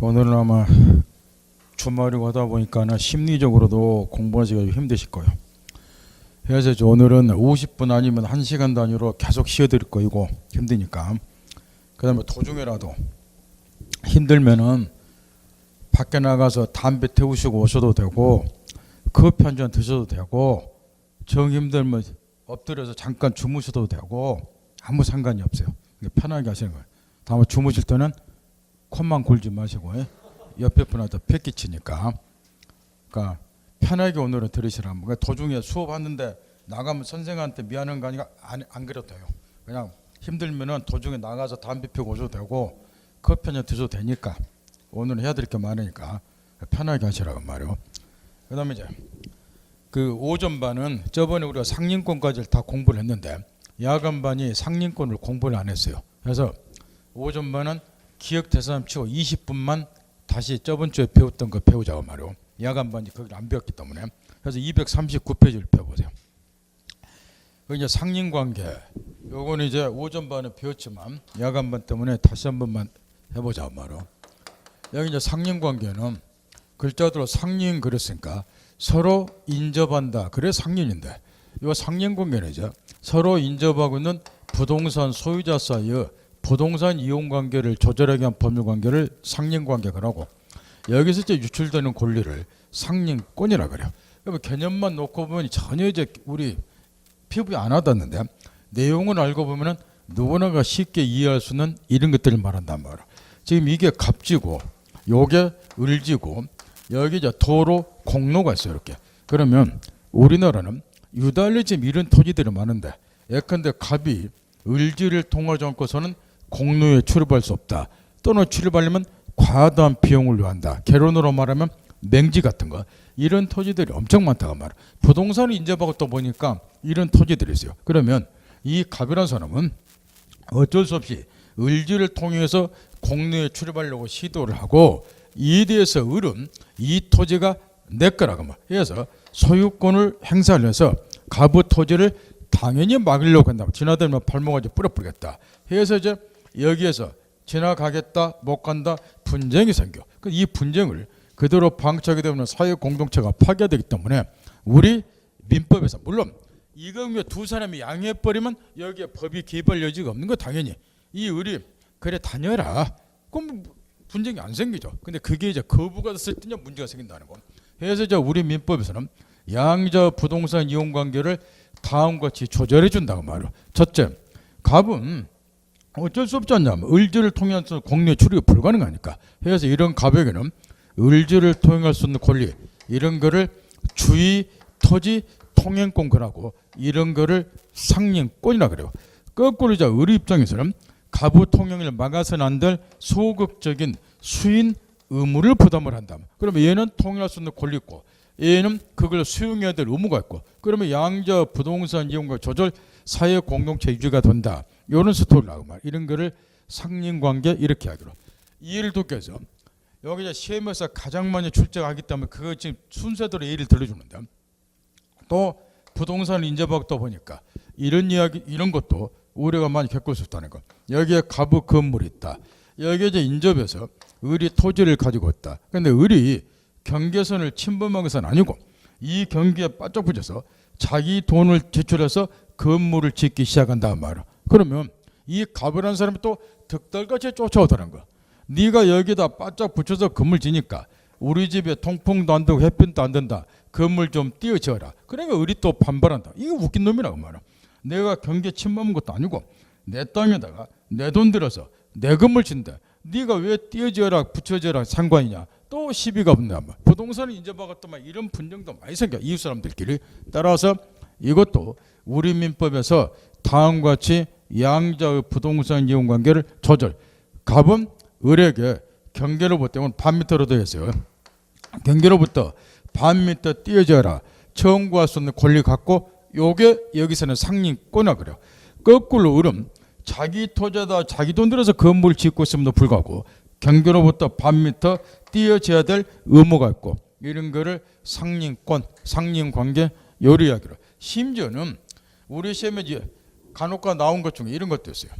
오늘은 아마 주말이고 하다 보니까 심리적으로도 공부하기가 힘드실 거예요. 그래서 오늘은 50분 아니면 1시간 단위로 계속 쉬어드릴 거이고 힘드니까, 그 다음에 도중에라도 힘들면은 밖에 나가서 담배 태우시고 오셔도 되고 커피 한 잔 드셔도 되고 정 힘들면 엎드려서 잠깐 주무셔도 되고 아무 상관이 없어요. 편하게 하시는 거예요. 다음에 주무실 때는 콧만 골지 마시고 옆에 분한테 폐 끼치니까. 그러니까 편하게 오늘은 들으시라면. 그러니까 도중에 수업하는데 나가면 선생님한테 미안한 거 아니까 안 그래도 돼요. 그냥 힘들면은 도중에 나가서 담배 피우고 오셔도 되고 커피 한 잔 드셔도 되니까 오늘은 해야 될 게 많으니까 편하게 하시라고 말이요. 그 다음에 이제 그 오전반은 저번에 우리가 상림권까지 다 공부를 했는데 야간반이 상림권을 공부를 안 했어요. 그래서 오전반은 기억 대사함 치고 20분만 다시 저번 주에 배웠던 거 배우자고 말이요. 야간반이 거기를 안 배웠기 때문에. 그래서 239페이지를 배워보세요. 그 이제 상림관계, 요거는 이제 오전반에 배웠지만 야간반 때문에 다시 한 번만 해보자고 말이요. 여기 이제 상림관계는 글자대로 상림 그랬으니까 서로 인접한다. 그래 상림인데, 이 상림관계는 이제 서로 인접하고 있는 부동산 소유자 사이의 부동산 이용 관계를 조절하기 위한 법률 관계를 상림관계가 하고, 여기서 이제 유출되는 권리를 상림권이라 그래요. 그러면 개념만 놓고 보면 전혀 이제 우리 피부에 안 와닿는데 내용을 알고 보면은 누구나가 쉽게 이해할 수 있는 이런 것들을 말한단 말이야. 지금 이게 갑지고, 요게 을지고, 여기 이제 도로 공로가 있어요. 이렇게. 그러면 우리나라는 유달리 지금 이런 토지들이 많은데 예컨대 갑이 을지를 통하지 않고서는 공로에 출입할 수 없다. 또는 출입하려면 과다한 비용을 요한다. 개론으로 말하면 맹지 같은 거. 이런 토지들이 엄청 많다고 말이야. 부동산을 인접하고 또 보니까 이런 토지들이 있어요. 그러면 이 갑이라는 사람은 어쩔 수 없이 을지를 통해서 공로에 출입하려고 시도를 하고, 이에 대해서 을은 이 토지가 내 거라고 말. 그래서 소유권을 행사하면서 갑의 토지를 당연히 막으려고 한다. 지나다니면 발목까지 뿌려버리겠다. 그래서 이제 여기에서 지나가겠다 못 간다 분쟁이 생겨. 이 분쟁을 그대로 방치하게 되면 사회 공동체가 파괴되기 때문에 우리 민법에서, 물론 이거 두 사람이 양해해버리면 여기에 법이 개입할 여지가 없는 거 당연히. 이 을이 그래 다녀라, 그럼 분쟁이 안 생기죠. 근데 그게 이제 거부가 됐을 때 문제가 생긴다는 거. 그래서 이제 우리 민법에서는 양자 부동산 이용 관계를 다음과 같이 조절해 준다고 말이에요. 첫째, 갑은 어쩔 수 없지 않냐면 을지를 통해서 공로에 출입이 불가능하니까. 그래서 이런 갑에게는 을지를 통행할 수 있는 권리, 이런 거를 주의 토지 통행권이라고, 이런 거를 상림권이라 그래요. 거꾸로 이제 을의 입장에서는 갑의 통행을 막아서는 안 될 소극적인 수인 의무를 부담을 한다. 그러면 얘는 통행할 수 있는 권리 있고 얘는 그걸 수용해야 될 의무가 있고, 그러면 양자 부동산 이용과 조절 사회 공동체 유지가 된다. 이런 스토리라고 말. 이런 거를 상림관계 이렇게 하기로. 이해를 돕기 위해서 여기 이제 시험에서 가장 많이 출제하기 때문에 그거 지금 순서대로 예를 들어주는데, 또 부동산을 인접하고 또 보니까 이런 이야기, 이런 것도 우리가 많이 겪을 수 있다는 거. 여기에 갑의 건물이 있다. 여기에 이제 인접해서 을이 토지를 가지고 있다. 근데 을이 경계선을 침범한 것은 아니고 이 경계에 바짝 붙여서 자기 돈을 지출해서 건물을 짓기 시작한다 말이야. 그러면 이 갑이라는 사람이 또 득달같이 쫓아오더라는 거야. 네가 여기다 바짝 붙여서 건물 지니까 우리 집에 통풍도 안 되고 햇빛도 안 된다. 건물 좀 띄어지어라. 그러니까 을이 또 반발한다. 이거 웃긴 놈이라고 말이야. 내가 경계 침범한 것도 아니고 내 땅에다가 내 돈 들어서 내 건물 짓는데 네가 왜 띄어지어라 붙여져라 상관이냐. 또 시비가 없네. 부동산을 인접하겠다만 이런 분쟁도 많이 생겨, 이웃 사람들끼리. 따라서 이것도 우리 민법에서 다음과 같이 양자의 부동산 이용 관계를 조절. 갑은 을에게 경계로부터 반 미터로 되어 있어요. 경계로부터 반 미터 띄어져라 청구할 수 있는 권리 갖고, 요게 여기서는 상림권이라 그래요. 거꾸로 을은 자기 토지에다 자기 돈 들여서 건물을 짓고 있음에도 불구하고 경계로부터 반 미터 띄어져야 될 의무가 있고, 이런 거를 상림권, 상림관계 요리 이야기로. 심지어는 우리 시험에 이제 간혹가 나온 것 중에 이런 것도 있어요.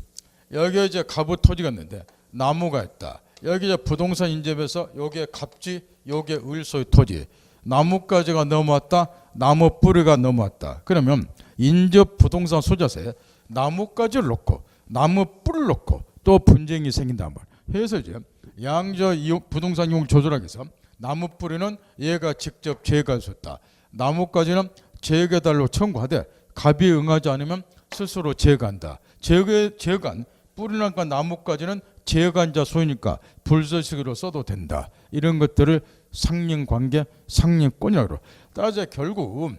여기에 이제 갑의 토지가 있는데 나무가 있다. 여기 이제 부동산 인접에서 요게 갑지, 요게 을소의 토지, 나뭇가지가 넘어왔다, 나무 뿌리가 넘어왔다. 그러면 인접 부동산 소자세 나뭇가지를 놓고 나무 뿔을 놓고 또 분쟁이 생긴단 말이에요. 해서 이제 양저 부동산 이용 조절하기 위해서 나무 뿌리는 얘가 직접 제거할 수 있다. 나뭇가지는 제거달로 청구하되 갑이 응하지 않으면 스스로 제거한다. 제거한 뿌리나 나뭇가지는 제거한 소유니까 불서식으로 써도 된다. 이런 것들을 상린관계, 상린권이라고 그래요. 따라서 결국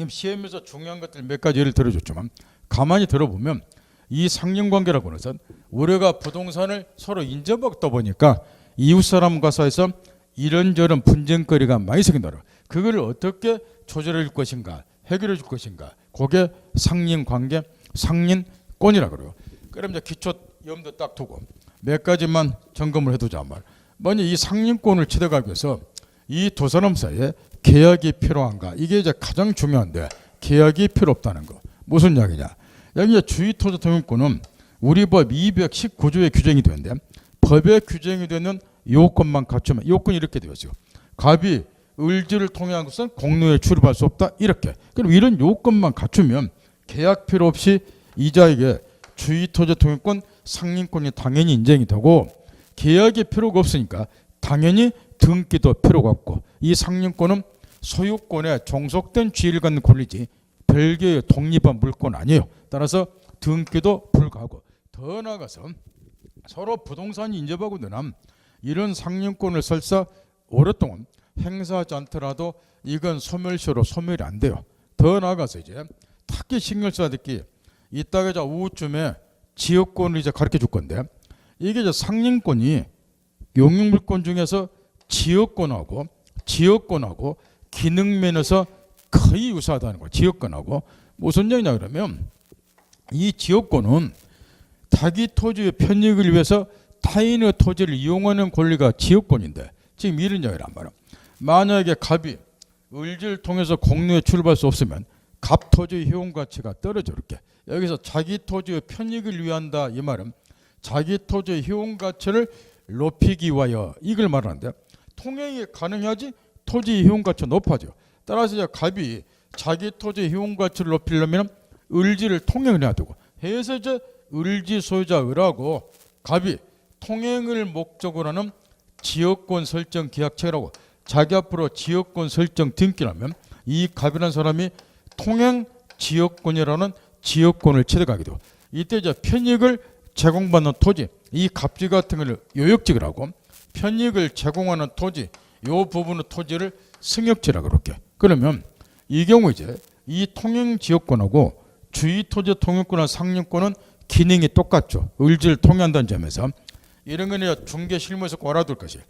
시험에서 중요한 것들 몇 가지 예를 들어줬지만 가만히 들어보면 이 상린관계라고 하는 것은 우리가 부동산을 서로 인접하다 보니까 이웃사람과 사이에서 이런저런 분쟁거리가 많이 생긴다. 그걸 어떻게 조절해 줄 것인가, 해결해 줄 것인가, 그게 상린관계, 상린권이라고 그래요. 그럼 이제 기초 염두 딱 두고 몇 가지만 점검을 해두자 말. 먼저 이 상린권을 취득하기 위해서 이 두 사람 사이에 계약이 필요한가? 이게 이제 가장 중요한데 계약이 필요 없다는 거. 무슨 이야기냐? 여기 주의토지통행권은 우리 법 219조에 규정이 되는데 법에 규정이 되는 요건만 갖추면 요건이 이렇게 되어 있어요. 갑이 을지를 통해한 것은 공로에 출입할 수 없다. 이렇게. 그럼 이런 요건만 갖추면 계약 필요 없이 이자에게 주의토지통행권 상린권이 당연히 인정이 되고 계약이 필요가 없으니까 당연히 등기도 필요가 없고 이 상린권은 소유권에 종속된 지위를 갖는 권리지 별개의 독립한 물권 아니에요. 따라서 등기도 불가하고 더 나아가서 서로 부동산이 인접하고 드남 이런 상린권을 설사 오랫동안 행사하지 않더라도 이건 소멸시효로 소멸이 안 돼요. 더 나아가서 이제 특히 신경 써야 될 게 이따가 저 오후쯤에 지역권을 이제 가르쳐 줄 건데 이게 이제 상린권이 용융물권 중에서 지역권하고 기능면에서 거의 유사하다는 거예요. 지역권하고 무슨 얘기냐 그러면 이 지역권은 자기 토지의 편익을 위해서 타인의 토지를 이용하는 권리가 지역권인데 지금 이런 얘기란 말이야. 만약에 갑이 을지를 통해서 공로에 출입할 수 없으면 갑 토지의 효용 가치가 떨어져 이렇게. 여기서 자기 토지의 편익을 위한다 이 말은 자기 토지의 효용 가치를 높이기 위하여 이걸 말하는데 통행이 가능해야지 토지의 효용 가치가 높아져. 따라서 이제 갑이 자기 토지의 효용 가치를 높이려면 을지를 통행을 해야 되고 해서 이제 을지 소유자 을하고 갑이 통행을 목적으로 하는 지역권 설정 계약체라고 자기 앞으로 지역권 설정 등기라면 이 갑이라는 사람이 통행 지역권이라는 지역권을 취득하게 되고 이때 이제 편익을 제공받는 토지 이 갑지 같은 걸 요역지를 하고 편익을 제공하는 토지 요 부분의 토지를 승역지라고 그렇게. 그러면 이 경우 이제 이 통행 지역권하고 주의 토지 통행권과 상린권은 기능이 똑같죠. 을지를 통행한다는 점에서 이런 거는 중개 실무에서 꼭 알아둘 것이.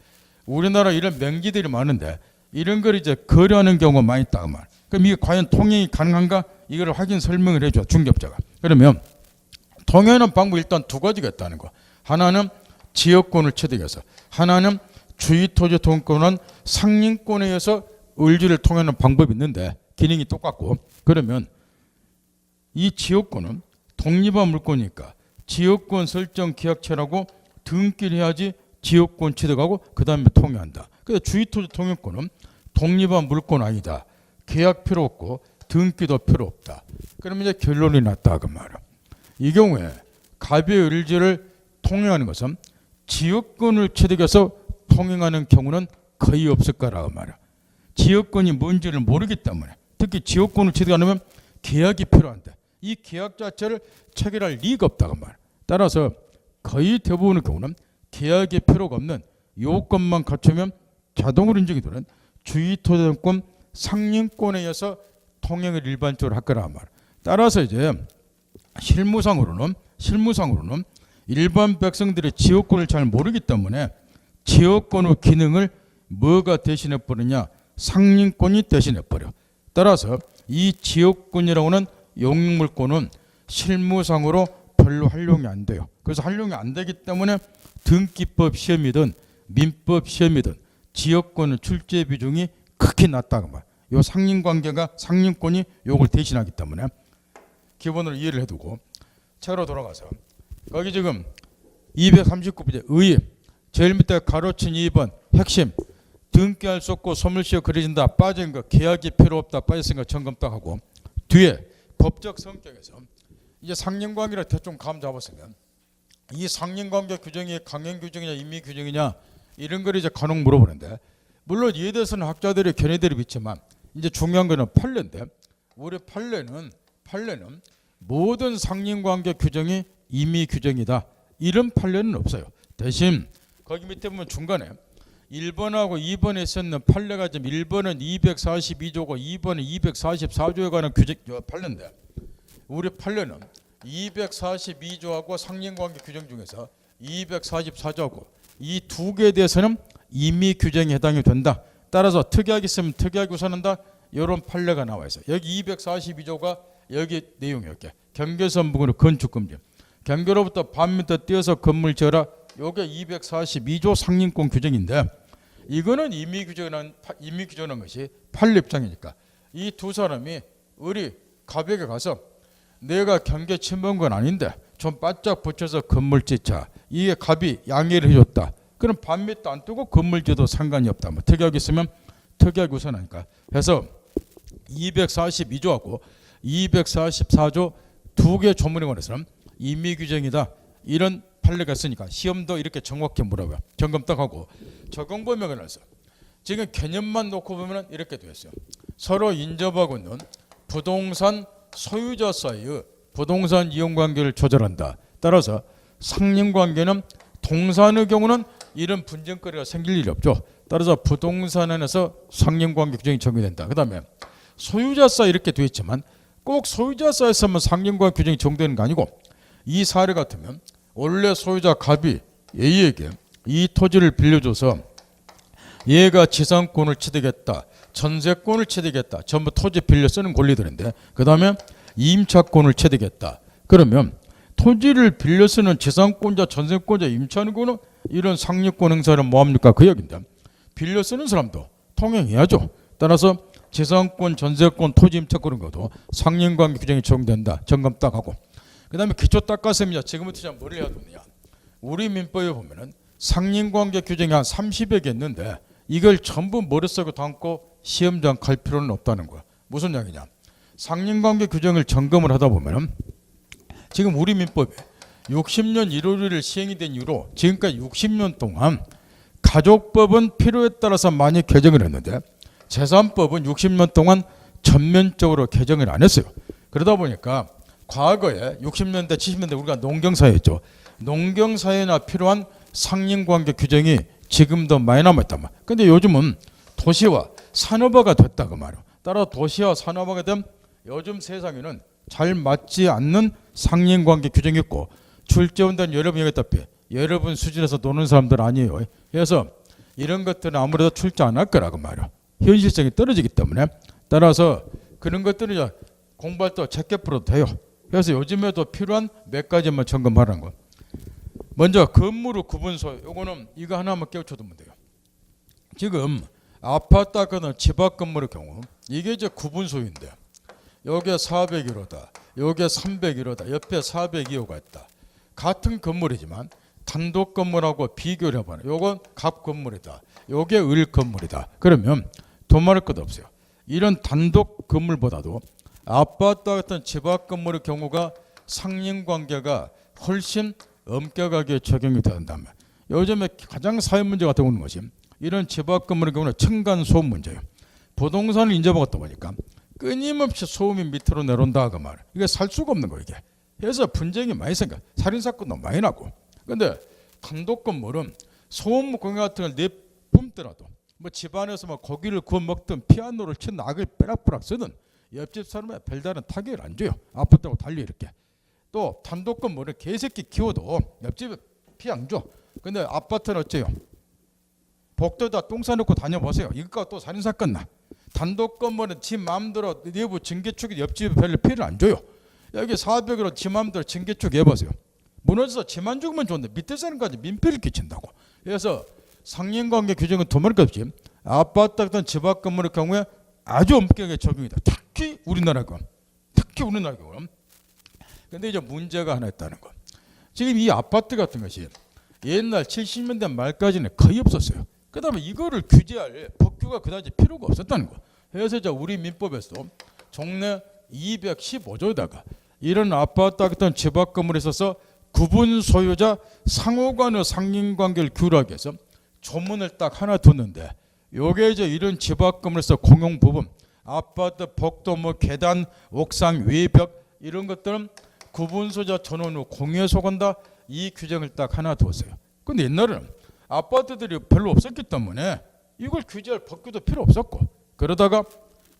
우리나라 이런 명기들이 많은데 이런 걸 이제 거래하는 경우가 많이 있다고 말. 그럼 이게 과연 통행이 가능한가? 이걸 확인 설명을 해줘 중개업자가. 그러면 통행하는 방법이 일단 두 가지가 있다는 거. 하나는 지역권을 취득해서, 하나는 주의토지 통행권은 상린권에 의해서 을지를 통행하는 방법이 있는데 기능이 똑같고. 그러면 이 지역권은 독립한 물권이니까 지역권 설정 계약체라고 등기를 해야지 지역권 취득하고 그 다음에 통행한다. 그래서 주의토지 통행권은 독립한 물권 아니다. 계약 필요 없고 등기도 필요 없다. 그러면 이제 결론이 났다 그 말이야. 이 경우에 갑의 을지를 통행하는 것은 지역권을 취득해서 통행하는 경우는 거의 없을 거라고 말이야. 지역권이 뭔지를 모르기 때문에 특히 지역권을 취득 안 하면 계약이 필요한데 이 계약 자체를 체결할 리가 없다고 말이야. 따라서 거의 대부분의 경우는 계약이 필요가 없는 요건만 갖추면 자동으로 인정이 되는 주의토지권 상린권에 의해서 통행을 일반적으로 할 거란 말이야. 따라서 이제 실무상으로는 일반 백성들이 지역권을 잘 모르기 때문에 지역권의 기능을 뭐가 대신해 버리냐? 상린권이 대신해 버려. 따라서 이 지역권이라고는 용익물권은 실무상으로 별로 활용이 안 돼요. 그래서 활용이 안 되기 때문에 등기법 시험이든 민법 시험이든 지역권의 출제 비중이 극히 낮다고 말. 요 상린관계가 상린권이 요걸 대신하기 때문에 기본으로 이해를 해두고 차로 돌아가서 거기 지금 239페이지 의 제일 밑에 가로친 2번 핵심 등기할 수 없고 소멸시효 그려진다 빠진 거 계약이 필요 없다 빠졌으니까 점검 딱 하고 뒤에 법적 성격에서 이제 상린관계를 대충 감 잡았으면 이 상린관계 규정이 강행 규정이냐 임의 규정이냐 이런 걸 이제 간혹 물어보는데 물론 이에 대해서는 학자들의 견해들이 있지만 이제 중요한 거는 판례인데 우리 판례는 모든 상린관계 규정이 임의 규정이다 이런 판례는 없어요. 대신 거기 밑에 보면 중간에 1번하고 2번에 있었는 판례가 좀 1번은 242조고 2번은 244조에 관한 규정 판례인데 우리 판례는 242조하고 상린관계 규정 중에서 244조하고 이 두 개에 대해서는 임의 규정에 해당이 된다. 따라서 특약이 있으면 특약이 우선한다. 이런 판례가 나와 있어요. 여기 242조가 여기 내용이 이렇게 경계선 부근의 건축금지 경계로부터 반미터 띄어서 건물 지어라. 요게 242조 상린권 규정인데 이거는 임의 규정하는 것이 판례 입장이니까 이 두 사람이 우리 갑에게 가서 내가 경계 침범한 건 아닌데 좀 바짝 붙여서 건물 짓자. 이게 갑이 양해를 해줬다. 그럼 반미터 안 뜨고 건물 지어도 상관이 없다. 뭐 특약이 있으면 특약이 우선하니까. 그래서 242조하고 244조 두 개 조문에 관해서는 임의 규정이다. 이런 판례가 있으니까 시험도 이렇게 정확히 물어봐요. 점검 딱 하고 적용 범위에 관해서 지금 개념만 놓고 보면 이렇게 되어 있어요. 서로 인접하고 있는 부동산 소유자 사이의 부동산 이용 관계를 조절한다. 따라서 상린관계는 동산의 경우는 이런 분쟁거리가 생길 일이 없죠. 따라서 부동산 안에서 상린관계 규정이 적용된다. 그 다음에 소유자 사이 이렇게 되어 있지만 꼭 소유자 사이에서만 상린관계 규정이 적용되는 거 아니고 이 사례 같으면 원래 소유자 갑이 A에게 이 토지를 빌려줘서 얘가 지상권을 취득했다. 전세권을 취득했다. 전부 토지 빌려 쓰는 권리들인데 그 다음에 임차권을 취득했다. 그러면 토지를 빌려 쓰는 지상권자, 전세권자, 임차권은 이런 상류권 행사는 뭐합니까? 그 얘기인데 빌려 쓰는 사람도 통행해야죠. 따라서 지상권, 전세권, 토지 임차권인 것도 상린관계 규정이 적용된다. 점검 딱 하고 그 다음에 기초 닦았습니다. 지금부터 뭘 해야 되느냐. 우리 민법에 보면은 상린관계 규정이 한 30여 개 있는데 이걸 전부 머릿속에 담고 시험장 갈 필요는 없다는 거야. 무슨 얘기냐. 상린관계 규정을 점검을 하다 보면은 지금 우리 민법에 60년 1월 1일 시행이 된 이후로 지금까지 60년 동안 가족법은 필요에 따라서 많이 개정을 했는데 재산법은 60년 동안 전면적으로 개정을 안 했어요. 그러다 보니까 과거에 60년대 70년대 우리가 농경사회였죠. 농경사회나 필요한 상린관계 규정이 지금도 많이 남아있단 말이야. 근데 요즘은 도시화 산업화가 됐다 그 말이야. 따라 도시화 산업화가 된 요즘 세상에는 잘 맞지 않는 상린관계 규정이 있고 출제원단 여러분 얘기했다시피 여러분 수준에서 노는 사람들 아니에요. 그래서 이런 것들은 아무래도 출제 안 할 거라고 말이야. 현실성이 떨어지기 때문에 따라서 그런 것들은 공부할 때 적게 풀어도 돼요. 그래서 요즘에도 필요한 몇 가지만 점검하라는 거. 먼저 건물의 구분소 요거는 이거 하나만 깨우쳐두면 돼요. 지금 아파트하거나 집 앞 건물의 경우 이게 이제 구분소인데 요게 401호다. 요게 301호다. 옆에 402호가 있다. 같은 건물이지만 단독 건물하고 비교를 해봐요. 요건 갑 건물이다. 요게 을 건물이다. 그러면 도말할 것 없어요. 이런 단독 건물보다도 아파트와 같은 집 앞 건물의 경우가 상린관계가 훨씬 엄격하게 적용이 된다면 요즘에 가장 사회 문제 같은 오는 것이 이런 집 앞 건물의 경우는 층간소음 문제예요. 부동산을 인접하다 보니까 끊임없이 소음이 밑으로 내려온다 그 말. 이게 살 수가 없는 거예요 이게. 그래서 분쟁이 많이 생겨. 살인사건도 많이 나고. 근데 단독 건물은 소음 공해 같은 걸 내뿜더라도 뭐 집안에서 뭐 고기를 구워 먹든 피아노를 친 악을 빼락빼락 쓰든 옆집 사람에 별다른 타격을 안 줘요. 아파트하고 달리 이렇게. 또 단독 건물은 개새끼 키워도 옆집에 피 안 줘. 근데 아파트는 어째요? 복도에다 똥 싸놓고 다녀보세요. 이거 또 살인사건 나. 단독 건물은 지 마음대로 내부 증개축이 옆집에 별로 피해를 안 줘요. 여기 400으로 지 마음대로 증개축 해보세요. 무너져서 지만 죽으면 좋은데 밑에 사람까지 민폐를 끼친다고. 그래서 상린관계 규정은 도말할 것 없이 아파트 같은 집 앞 건물의 경우에 아주 엄격하게 적용이다. 특히 우리나라 건. 근데 이제 문제가 하나 있다는 거. 지금 이 아파트 같은 것이 옛날 70년대 말까지는 거의 없었어요. 그다음에 이거를 규제할 법규가 그다지 필요가 없었다는 거. 그래서 우리 민법에서 종래 215조에다가 이런 아파트 같은 집합 건물에 있어서 구분 소유자 상호간의 상린관계를 규율하기 위해서 조문을 딱 하나 뒀는데, 요게 이제 이런 집합 건물에서 공용 부분, 아파트 복도 뭐 계단, 옥상, 외벽 이런 것들은 구분 소유자 전원 후 공유에 속한다. 이 규정을 딱 하나 뒀어요. 근데 옛날에는 아파트들이 별로 없었기 때문에 이걸 규제할 법규도 필요 없었고, 그러다가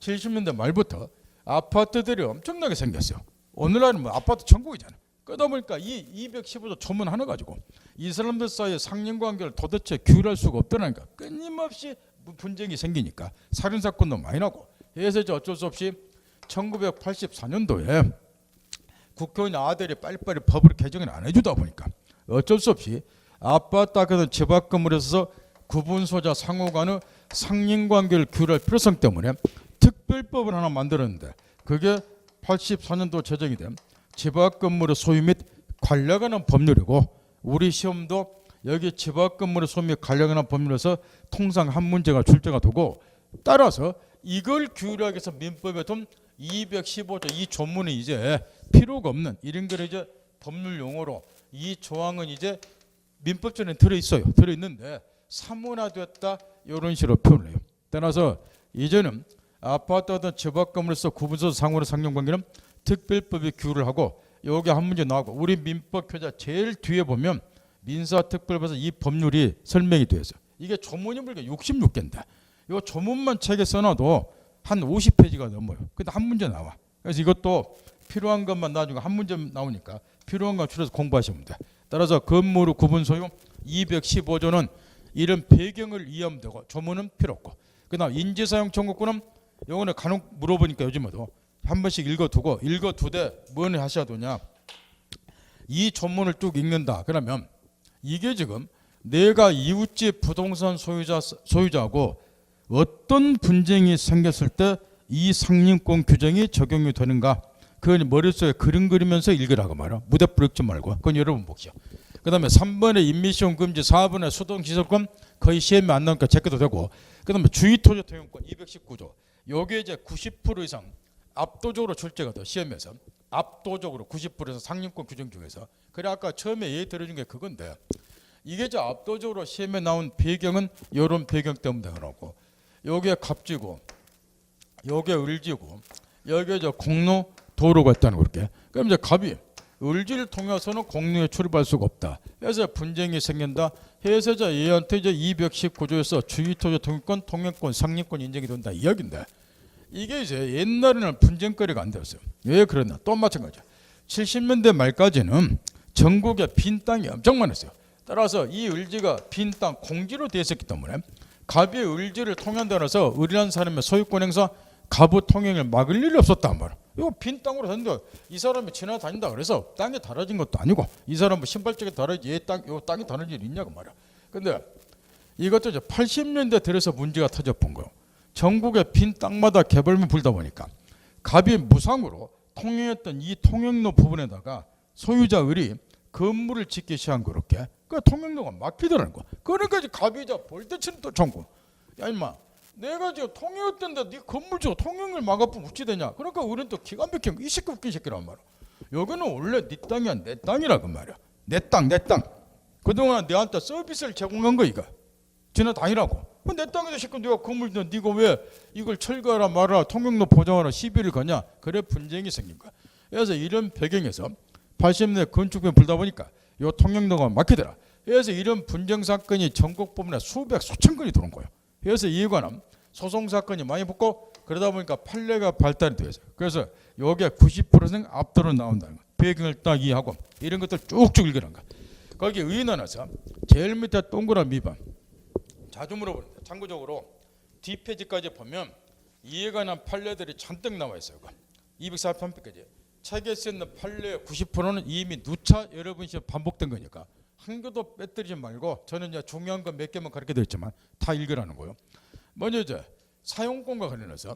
70년대 말부터 아파트들이 엄청나게 생겼어요. 오늘날은 뭐 아파트 천국이잖아요. 그러다 보니까 이 215조 조문 하나 가지고 이 사람들 사이의 상린관계를 도대체 규율할 수가 없더라니까. 끊임없이 분쟁이 생기니까 살인사건도 많이 나고. 그래서 어쩔 수 없이 1984년도에 국회의원 아들이 빨리빨리 법을 개정을 안 해주다 보니까 어쩔 수 없이 아파트 같은 집합 건물에 있어서 구분소자 상호간의 상린관계를 규율할 필요성 때문에 특별법을 하나 만들었는데, 그게 84년도 제정이 된 집합 건물의 소유 및 관리에 관한 법률이고, 우리 시험도 여기 집합 건물의 소유 및 관리에 관한 법률에서 통상 한 문제가 출제가 되고, 따라서 이걸 규율하기 위해서 민법에 둔 215조 이 조문이 이제 필요가 없는 이런 걸 이제 법률 용어로 이 조항은 이제 민법전에 들어있어요. 들어있는데 사문화됐다 이런 식으로 표현을 해요. 따라서 이제는 아파트 어떤 집합 건물에서 구분소 상호의 상린관계는 특별법이 규율을 하고, 여기 한 문제 나오고, 우리 민법 교재 제일 뒤에 보면 민사특별법에서 이 법률이 설명이 되어 있어요. 이게 조문이 불과 66개인데 이 조문만 책에 써놔도 한 50페이지가 넘어요. 근데 한 문제 나와. 그래서 이것도 필요한 것만 나중에 한 문제 나오니까 필요한 것 줄여서 공부하시면 돼. 따라서 건물 구분 소유 215조는 이런 배경을 이해하면 되고, 조문은 필요 없고, 그다음 인지사용 청구권은 요거는 간혹 물어보니까 요즘에도 한 번씩 읽어두되 뭘 하셔야 되냐, 이 조문을 쭉 읽는다. 그러면 이게 지금 내가 이웃집 부동산 소유자하고 어떤 분쟁이 생겼을 때 이 상린권 규정이 적용이 되는가, 그건 머릿속에 그림 그리면서 읽으라고 말이야. 무대불 읽지 말고. 그건 여러분 보시오. 그 다음에 3번에 임미시험 금지, 4번에 수동시설권 거의 시험에 안 나오니까 제껴도 되고, 그 다음에 주의토지 통용권 219조 요게 이제 90% 이상 압도적으로 출제가 돼. 시험에서 압도적으로 90% 이상 상린권 규정 중에서. 그래 아까 처음에 예의 들어준 게 그건데, 이게 저 압도적으로 시험에 나온 배경은 이런 배경 때문에 그러고, 요게 갑지고 요게 을지고 여기에 저 공로 도로가 있다는 거게. 그럼 이제 갑이 을지를 통해서는 공로에 출입할 수가 없다. 그래서 분쟁이 생긴다. 해서자 얘한테 이제 219조에서 주의토지 통행권, 통행권, 상린권 인정이 된다 이야기인데, 이게 이제 옛날에는 분쟁거리가 안 되었어요. 왜 그러나 또 마찬가지야. 70년대 말까지는 전국에 빈 땅이 엄청 많았어요. 따라서 이 을지가 빈 땅 공지로 되어 있었기 때문에 갑이 을지를 통행하면서 을이라는 사람의 소유권 행사, 갑의 통행을 막을 일이 없었단 말이야. 이거 빈 땅으로 됐는데 이 사람이 지나다닌다 그래서 땅이 달아진 것도 아니고, 이 사람은 신발짝에 달아지 이 땅이 다른 일이 있냐고 말이야. 근데 이것도 이제 80년대 들어서 문제가 터져본 거예요. 전국의 빈 땅마다 개발물 불다 보니까 갑이 무상으로 통행했던 이 통행로 부분에다가 소유자 을이 건물을 짓기 시작한 그렇게 그 통행로가 막히더라는 거야. 그러니까 이제 갑이 이제 볼때치는 또 정고, 야 임마 내가 지금 통행했던데 네 건물 지고 통행을 막아보면 어찌 되냐. 그러니까 우리는 또 기가 막힌 이 새끼 웃긴 새끼란 말이야. 여기는 원래 네 땅이 아니라 내 땅이라고 말이야. 내 땅. 그동안 내한테 서비스를 제공한 거 이거. 지나다니라고. 내 땅에서 새끼 네가 건물 짓는데 네가 왜 이걸 철거하라 말아라 통행로 보장하라 시비를 거냐. 그래 분쟁이 생긴 거야. 그래서 이런 배경에서 80년대 건축비에 불다 보니까 이 통행로가 막히더라. 그래서 이런 분쟁 사건이 전국 법원에 수천 건이 들어온 거예요. 그래서 이에 관한 소송 사건이 많이 붙고, 그러다 보니까 판례가 발달이 되어 있어요. 그래서 여기에 90% 압도로 나온다는 거예요. 배경을 딱 이해하고 이런 것들 쭉쭉 읽으라는 거예요. 거기 의논에서 제일 밑에 동그라미 2번 자주 물어보는데, 참고적으로 뒷페이지까지 보면 이에 관한 판례들이 잔뜩 나와 있어요. 243페이지 책에 쓰는 판례의 90%는 이미 누차 여러분 시험 반복된 거니까 한 개도 빼뜨리지 말고, 저는 이제 중요한 거 몇 개만 가르쳐 드렸지만 다 읽으라는 거예요. 먼저 이제 사용권과 관련해서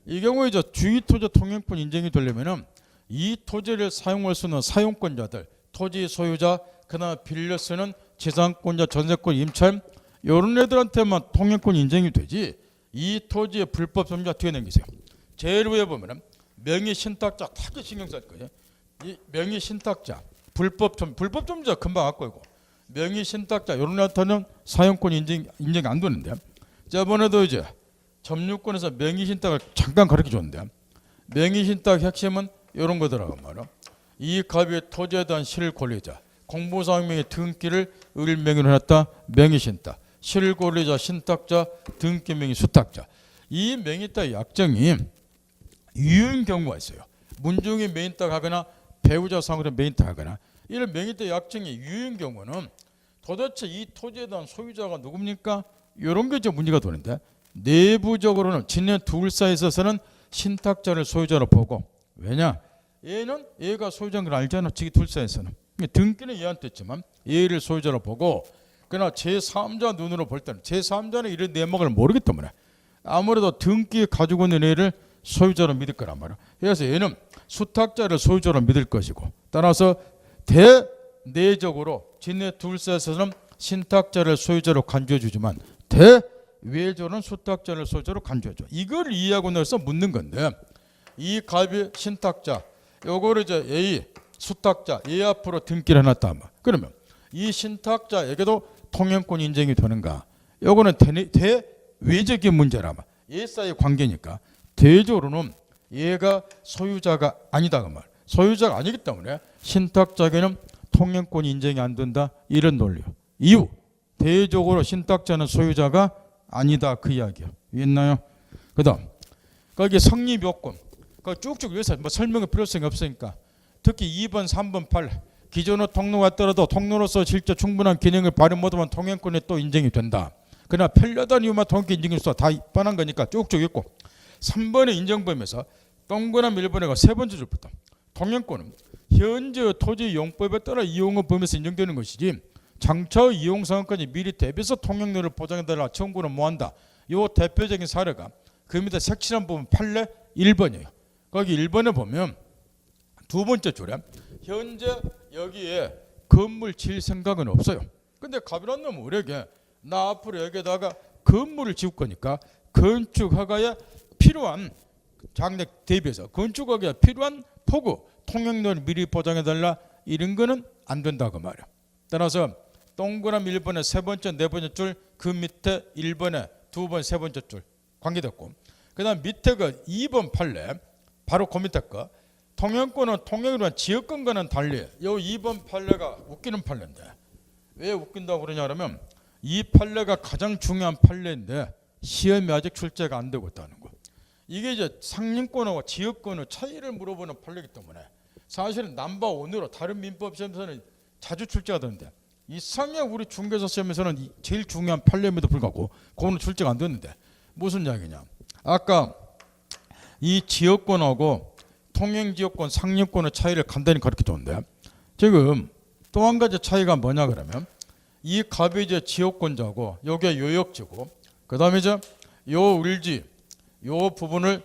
이 경우에 이제 주의토지 통행권 인정이 되려면은 이 토지를 사용할 수 있는 사용권자들, 토지 소유자, 그다음에 빌려 쓰는 재산권자, 전세권, 임차인 이런 애들한테만 통행권 인정이 되지 이 토지의 불법 점유자 어떻게 남기세요? 제일 위에 보면은 명의 신탁자 타게 신경 쓸 거예요. 이 명의 신탁자 불법 점유자 금방 갖고 있고 명의 신탁자 이런 애한테는 사용권 인정이 안 되는데 저번에도 이제 점유권에서 명의 신탁을 잠깐 가르쳐 줬는데 명의 신탁 핵심은 이런 거더라고 말이야. 이 갑의 토지에 대한 실권리자 공보상명의 등기를 을명의로 해놨다. 명의 신탁 실권리자 신탁자 등기명의 수탁자 이 명의탁 약정이 유효인 경우가 있어요. 문중이 명의탁하거나 배우자 상으로 명의탁하거나 이런 명의탁 약정이 유효인 경우는 도대체 이 토지에 대한 소유자가 누굽니까? 이런 게 좀 문제가 되는데 내부적으로는 지네 둘 사이에 있어서는 신탁자를 소유자로 보고 왜냐? 얘가 소유자인 걸 알잖아. 지기 둘 사이에서는 등기는 얘한테 있지만 얘를 소유자로 보고 그러나 제3자 눈으로 볼 때는 제3자는 이런 내막을 모르기 때문에 아무래도 등기 가지고 있는 애를 소유자로 믿을 거란 말이야. 그래서 얘는 수탁자를 소유자로 믿을 것이고 따라서 대내적으로 지네 둘 사이에서는 신탁자를 소유자로 간주해 주지만 대외적으로는 수탁자를 소유자로 간주해 줘. 이걸 이해하고 나서 묻는 건데 이 갑이 신탁자 요거를 이제 A 수탁자 얘 앞으로 등기를 해놨다. 그러면 이 신탁자에게도 통행권 인정이 되는가? 요거는 대외적인 문제라. 얘 사이의 관계니까 대외적으로는 얘가 소유자가 아니다 그 말. 소유자가 아니기 때문에 신탁자에게는 통행권 인정이 안 된다. 이런 논리요. 이유 대외적으로 신탁자는 소유자가 아니다 그 이야기요. 있나요? 그다음 거기 성립 요건 쭉쭉 위해서 뭐 설명의 필요성이 없으니까 특히 2번, 3번, 8 기존의 통로가 있더라도 통로로서 실제 충분한 기능을 발휘 못하면 통행권이 또 인정이 된다. 그러나 편리하다는 이유만 통행권 인정일 수가 다 뻔한 거니까 쭉쭉 있고 3번의 인정범위에서 동그라미 1번에가 세 번째 줄부터 통행권은 현재 토지 이용법에 따라 이용의 범위에서 인정되는 것이지 장차의 이용 상황까지 미리 대비해서 통행료를 보장해달라 청구는 뭐한다. 이 대표적인 사례가 그 밑에 색칠한 부분 판례 1번이에요. 거기 1번에 보면 두 번째 줄에 현재 여기에 건물 질 생각은 없어요. 근데 갑이란 놈은 우리에게 나 앞으로 여기에다가 건물을 지을 거니까 건축 허가에 필요한 장래 대비해서 건축 허가에 필요한 포구 통행료를 미리 보장해달라 이런 거는 안 된다고 말이야. 따라서 동그라미 1번에 세 번째 네 번째 줄 그 밑에 1번에 두 번 세 번째 줄 관계됐고 그 다음 밑에 그 2번 판례 바로 그 밑에 거 통행권은 통행으로 한 지역권과는 달리 요 2번 판례가 웃기는 판례인데 왜 웃긴다고 그러냐 그러면 이 판례가 가장 중요한 판례인데 시험이 아직 출제가 안 되고 있다는 거. 이게 이제 상림권하고 지역권의 차이를 물어보는 판례이기 때문에 사실은 넘버1으로 다른 민법 시험에서는 자주 출제가 되는데 이상형 우리 중개사 시험에서는 제일 중요한 판례임에도 불구하고 그거는 출제가 안 됐는데 무슨 이야기냐. 아까 이 지역권하고 통행지역권, 상림권의 차이를 간단히 가르쳐줬는데 지금 또 한 가지 차이가 뭐냐 그러면 이 갑이 이제 지역권자고 여기에 요역지고 그 다음에 이제 요 을지 요 부분을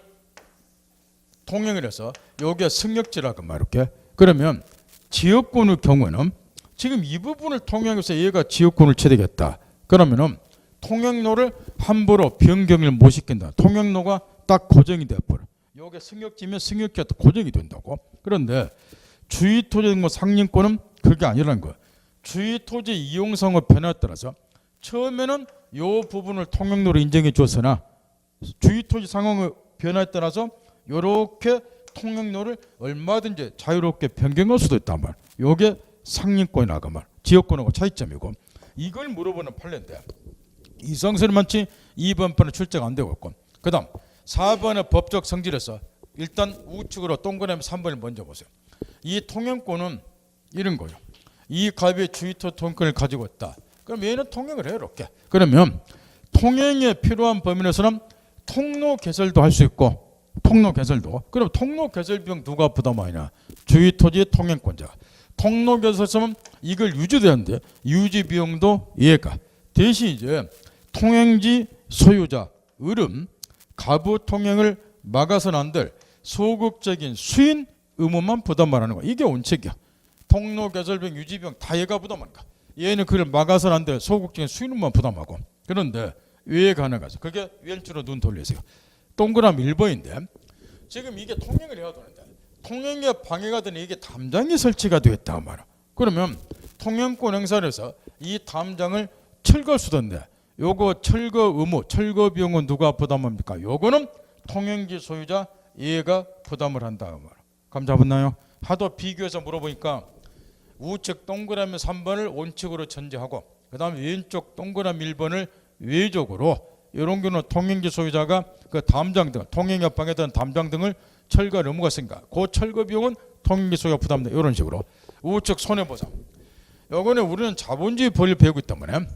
통행을 해서 여기에 승역지라고 말할게. 그러면 지역권의 경우는 지금 이 부분을 통행해서 얘가 지역권을 취득했다. 그러면은 통행로를 함부로 변경을 못 시킨다. 통행로가 딱 고정이 돼버려. 여기에 승역지면 승역지가 고정이 된다고. 그런데 주의토지 뭐 상림권은 그게 아니라는 거야. 주의토지 이용상의 변화에 따라서 처음에는 이 부분을 통행로로 인정해 줬으나 주의토지 상황의 변화에 따라서 이렇게 통행로를 얼마든지 자유롭게 변경할 수도 있단 말. 이게 상림권이라고 말. 지역권하고 차이점이고 이걸 물어보는 판례인데 이성설이 많지 2번 판은 출제가 안 되고 있고 그 다음 4번의 법적 성질에서 일단 우측으로 동그라미 3번을 먼저 보세요. 이 통행권은 이런 거예요. 이 갑이 주의토지 통행권을 가지고 있다. 그럼 얘는 통행을 해요 이렇게. 그러면 통행에 필요한 범위 내에서는 통로 개설도 할 수 있고 통로 개설도. 그럼 통로 개설 비용 누가 부담하냐? 주의토지의 통행권자가. 통로 개설하면 이걸 유지되는데 유지 비용도 얘가. 대신 이제 통행지 소유자 을은 가부 통행을 막아서는 안 될 소극적인 수인 의무만 부담하라는 거야. 이게 원칙이야. 통로 개설 비용 유지 비용 다 얘가 부담하는 거야. 얘는 그걸 막아서는 안 돼. 소극적인 수익률만 부담하고. 그런데 왜 가능하죠? 그게 왼쪽으로 눈 돌리세요. 동그라미 1번인데 지금 이게 통행을 해야 되는데 통행에 방해가 되는 이게 담장이 설치가 되었다 말이야. 그러면 통행권 행사를 해서 이 담장을 철거할 수도 있는데 요거 철거 의무, 철거 비용은 누가 부담합니까? 요거는 통행지 소유자 얘가 부담을 한다 말이야. 감 잡았나요? 하도 비교해서 물어보니까 우측 동그라미 3번을 온측으로 전제하고 그 다음에 왼쪽 동그라미 1번을 외적으로 이런 경우는 통행지 소유자가 그 담장 등 통행에 방해되는 담장 등을 철거할 의무가 있으니까 그 철거 비용은 통행지 소유가 부담된다. 이런 식으로 우측 손해보상. 요거는 우리는 자본주의 법을 배우고 있기 때문에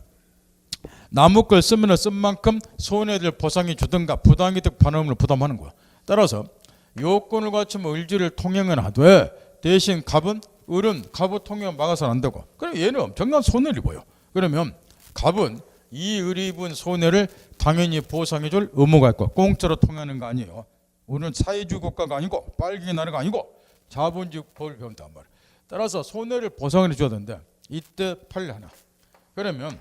남의 걸 쓰면 쓴 만큼 손해를 보상해 주든가 부당이득 반응을 부담하는 거야. 따라서 요건을 갖추면 을지를 통행은 하되 대신 갑은 을은 갑의 통행을 막아서는 안 되고 그럼 얘는 엄청난 손해를 입어요. 그러면 갑은 이 을이 입은 손해를 당연히 보상해 줄 의무가 있고 공짜로 통행하는 거 아니에요. 우리는 사회주의 국가가 아니고 빨갱이 나라가 아니고 자본주의 법을 배운단 말이에요. 따라서 손해를 보상을 줘야 되는데 이때 판례 하나. 그러면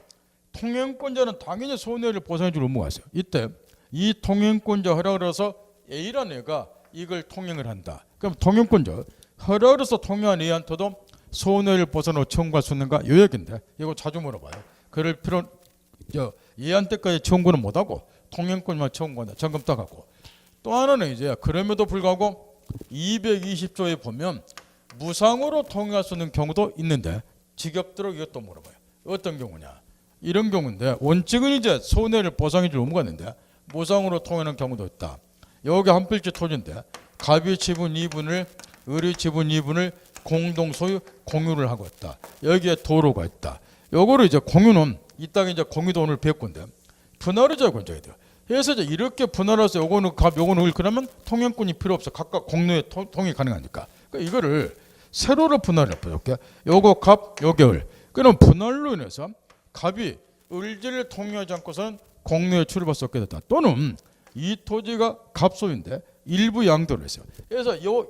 통행권자는 당연히 손해를 보상해 줄 의무가 있어요. 이때 이 통행권자 허락을 해서 A라는 애가 이걸 통행을 한다. 그럼 통행권자 허락을 해서 통행한 A한테도 손해를 보상으로 청구할 수 있는가? 요 얘기인데 이거 자주 물어봐요. 그럴 필요 얘한테까지 청구는 못하고 통행권만 청구한다. 점검 따갖고 또 하나는 이제 그럼에도 불구하고 220조에 보면 무상으로 통행할 수 있는 경우도 있는데 직업대로 이것도 물어봐요. 어떤 경우냐? 이런 경우인데 원칙은 이제 손해를 보상해 줄 의무가 있는데 무상으로 통행하는 경우도 있다. 여기 한 필지 토지인데 갑이 지분 2분을 을이 지분 2분을 공동 소유 공유를 하고 있다. 여기에 도로가 있다. 요거를 이제 공유는 이따가 이제 공유도 오늘 배울 건데 분할을 권장해야 돼요. 그래서 이제 이렇게 분할해서 요거는 갑 요거는 을 그러면 통행권이 필요 없어. 각각 공유에 통이 가능하니까. 그러니까 이거를 세로로 분할해 볼게요. 요거 갑 요게 을. 그럼 분할로 인해서 갑이 을지를 통유하지 않고서는 공유에 출입할 수 없게 됐다. 또는 이 토지가 갑 소유인데 일부 양도를 했어요. 그래서 요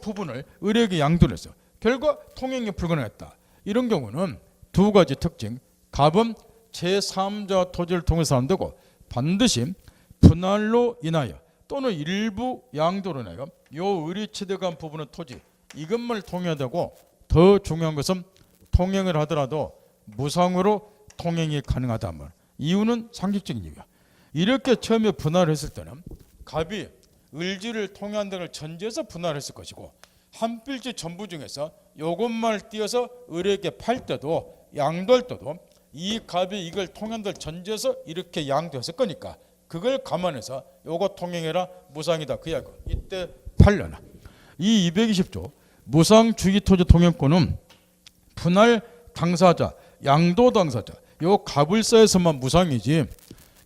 부분을 을에게 양도를 했어요. 결과 통행이 불가능했다. 이런 경우는 두 가지 특징. 갑은 제3자 토지를 통해서 안 되고 반드시 분할로 인하여 또는 일부 양도로 인하여 요 을이 취득한 부분의 토지 이것만 통해야 되고 더 중요한 것은 통행을 하더라도 무상으로 통행이 가능하다. 이유는 상식적인 이유야. 이렇게 처음에 분할을 했을 때는 갑이 을지를 통행한다는 걸 전제해서 분할을 했을 것이고 한 필지 전부 중에서 요것만 띄어서 을에게 팔 때도 양도할 때도 이 갑이 이걸 통행한다를 전제해서 이렇게 양도했을 거니까 그걸 감안해서 요거 통행해라 무상이다 그 이야기. 이때 팔려나. 이 220조 무상주기토지 통행권은 분할 당사자 양도 당사자 요 갑을사에서만 무상이지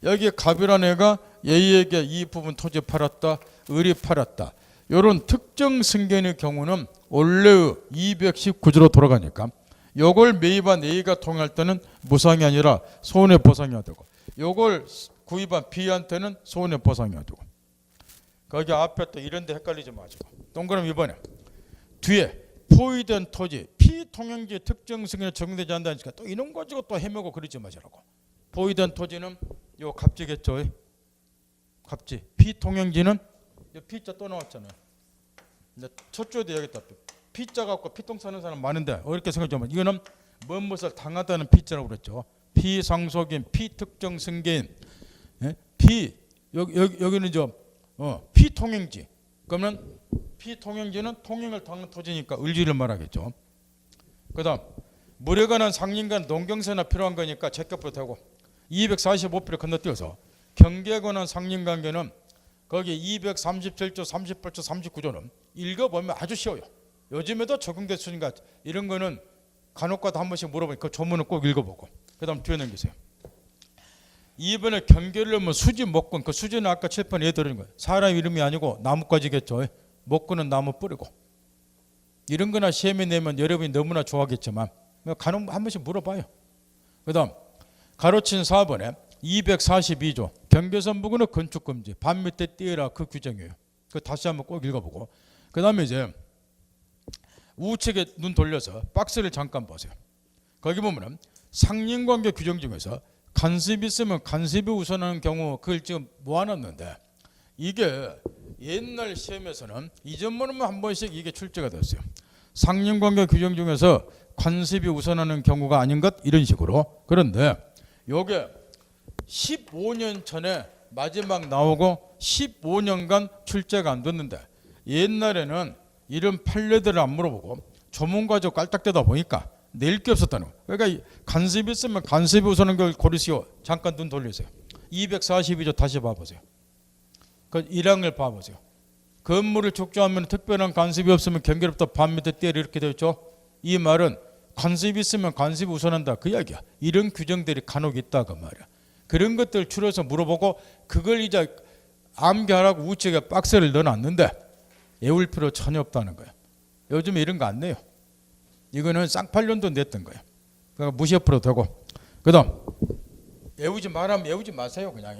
여기 갑이라는 애가 A에게 이 부분 토지 팔았다 을이 팔았다 요런 특정 승계인의 경우는 원래의 219조로 돌아가니까 요걸 매입한 A가 통행할 때는 무상이 아니라 손해보상이 되고 요걸 구입한 B한테는 손해보상이 되고 거기 앞에 또 이런 데 헷갈리지 마시고 동그라미 이번에 뒤에 포위된 토지 피통행지 특정 승인에 적용되지 않는다니까 또 이런 거 가지고 또 헤매고 그러지 마시라고. 포위된 토지는 요 갑지겠죠. 갑지. 피통행지는 요 피자 또 나왔잖아요. 첫 주에도 얘기했다. 피자 갖고 피똥 싸는 사람 많은데 어렵게 생각하면 이거는 뭔 것을 당하다는 피자라고 그랬죠. 피상속인 피특정 승계인 여기는 피통행지. 그러면 피통행지는 통행을 당하는 토지니까 을지를 말하겠죠. 그 다음 물에 관한 상린간 농경세나 필요한 거니까 제껴도 되고 245필을 건너뛰어서 경계에 관한 상린관계는 거기 237조 38조 39조는 읽어보면 아주 쉬워요. 요즘에도 적용됐으니까 이런 거는 간혹가다 한 번씩 물어보니까 그 조문은 꼭 읽어보고 그 다음 뒤에 넘기세요. 이번에 경계를 하면 수지 목건 그 수지는 아까 칠판에 해드리는 거예요. 사람 이름이 아니고 나뭇가지겠죠. 목건은 나무 뿌리고 이런 거나 시험에 내면 여러분이 너무나 좋아하겠지만 간혹 한 번씩 물어봐요. 그 다음 가로친 4번에 242조 경계선 부근의 건축금지 반 밑에 띄어라 그 규정이에요. 그 다시 한번 꼭 읽어보고 그 다음에 이제 우측에 눈 돌려서 박스를 잠깐 보세요. 거기 보면은 상린관계 규정 중에서 간섭이 있으면 간섭이 우선하는 경우 그걸 지금 모아놨는데 이게 옛날 시험에서는 이전문만 한 번씩 이게 출제가 됐어요. 상린관계 규정 중에서 간섭이 우선하는 경우가 아닌 것 이런 식으로. 그런데 요게 15년 전에 마지막 나오고 15년간 출제가 안 됐는데 옛날에는 이런 판례들을 안 물어보고 조문과정 깔딱대다 보니까 낼 게 없었다는 거예요. 그러니까 간섭이 있으면 간섭이 우선하는 걸 고르시오. 잠깐 눈 돌리세요. 242조 다시 봐보세요. 그 1항을 봐보세요. 건물을 축조하면 특별한 간섭이 없으면 경계로부터 반 미터 떼리 이렇게 되어 있죠. 이 말은 간섭이 있으면 간섭이 우선한다 그 이야기야. 이런 규정들이 간혹 있다 그 말이야. 그런 것들 추려서 물어보고 그걸 이제 암기하라고 우측에 박스를 넣어놨는데 외울 필요 전혀 없다는 거야. 요즘에 이런 거 안 내요. 이거는 쌍팔년도 냈던 거예요. 그러니까 무시해버려도 되고. 그 다음 외우지 말하면 외우지 마세요. 그냥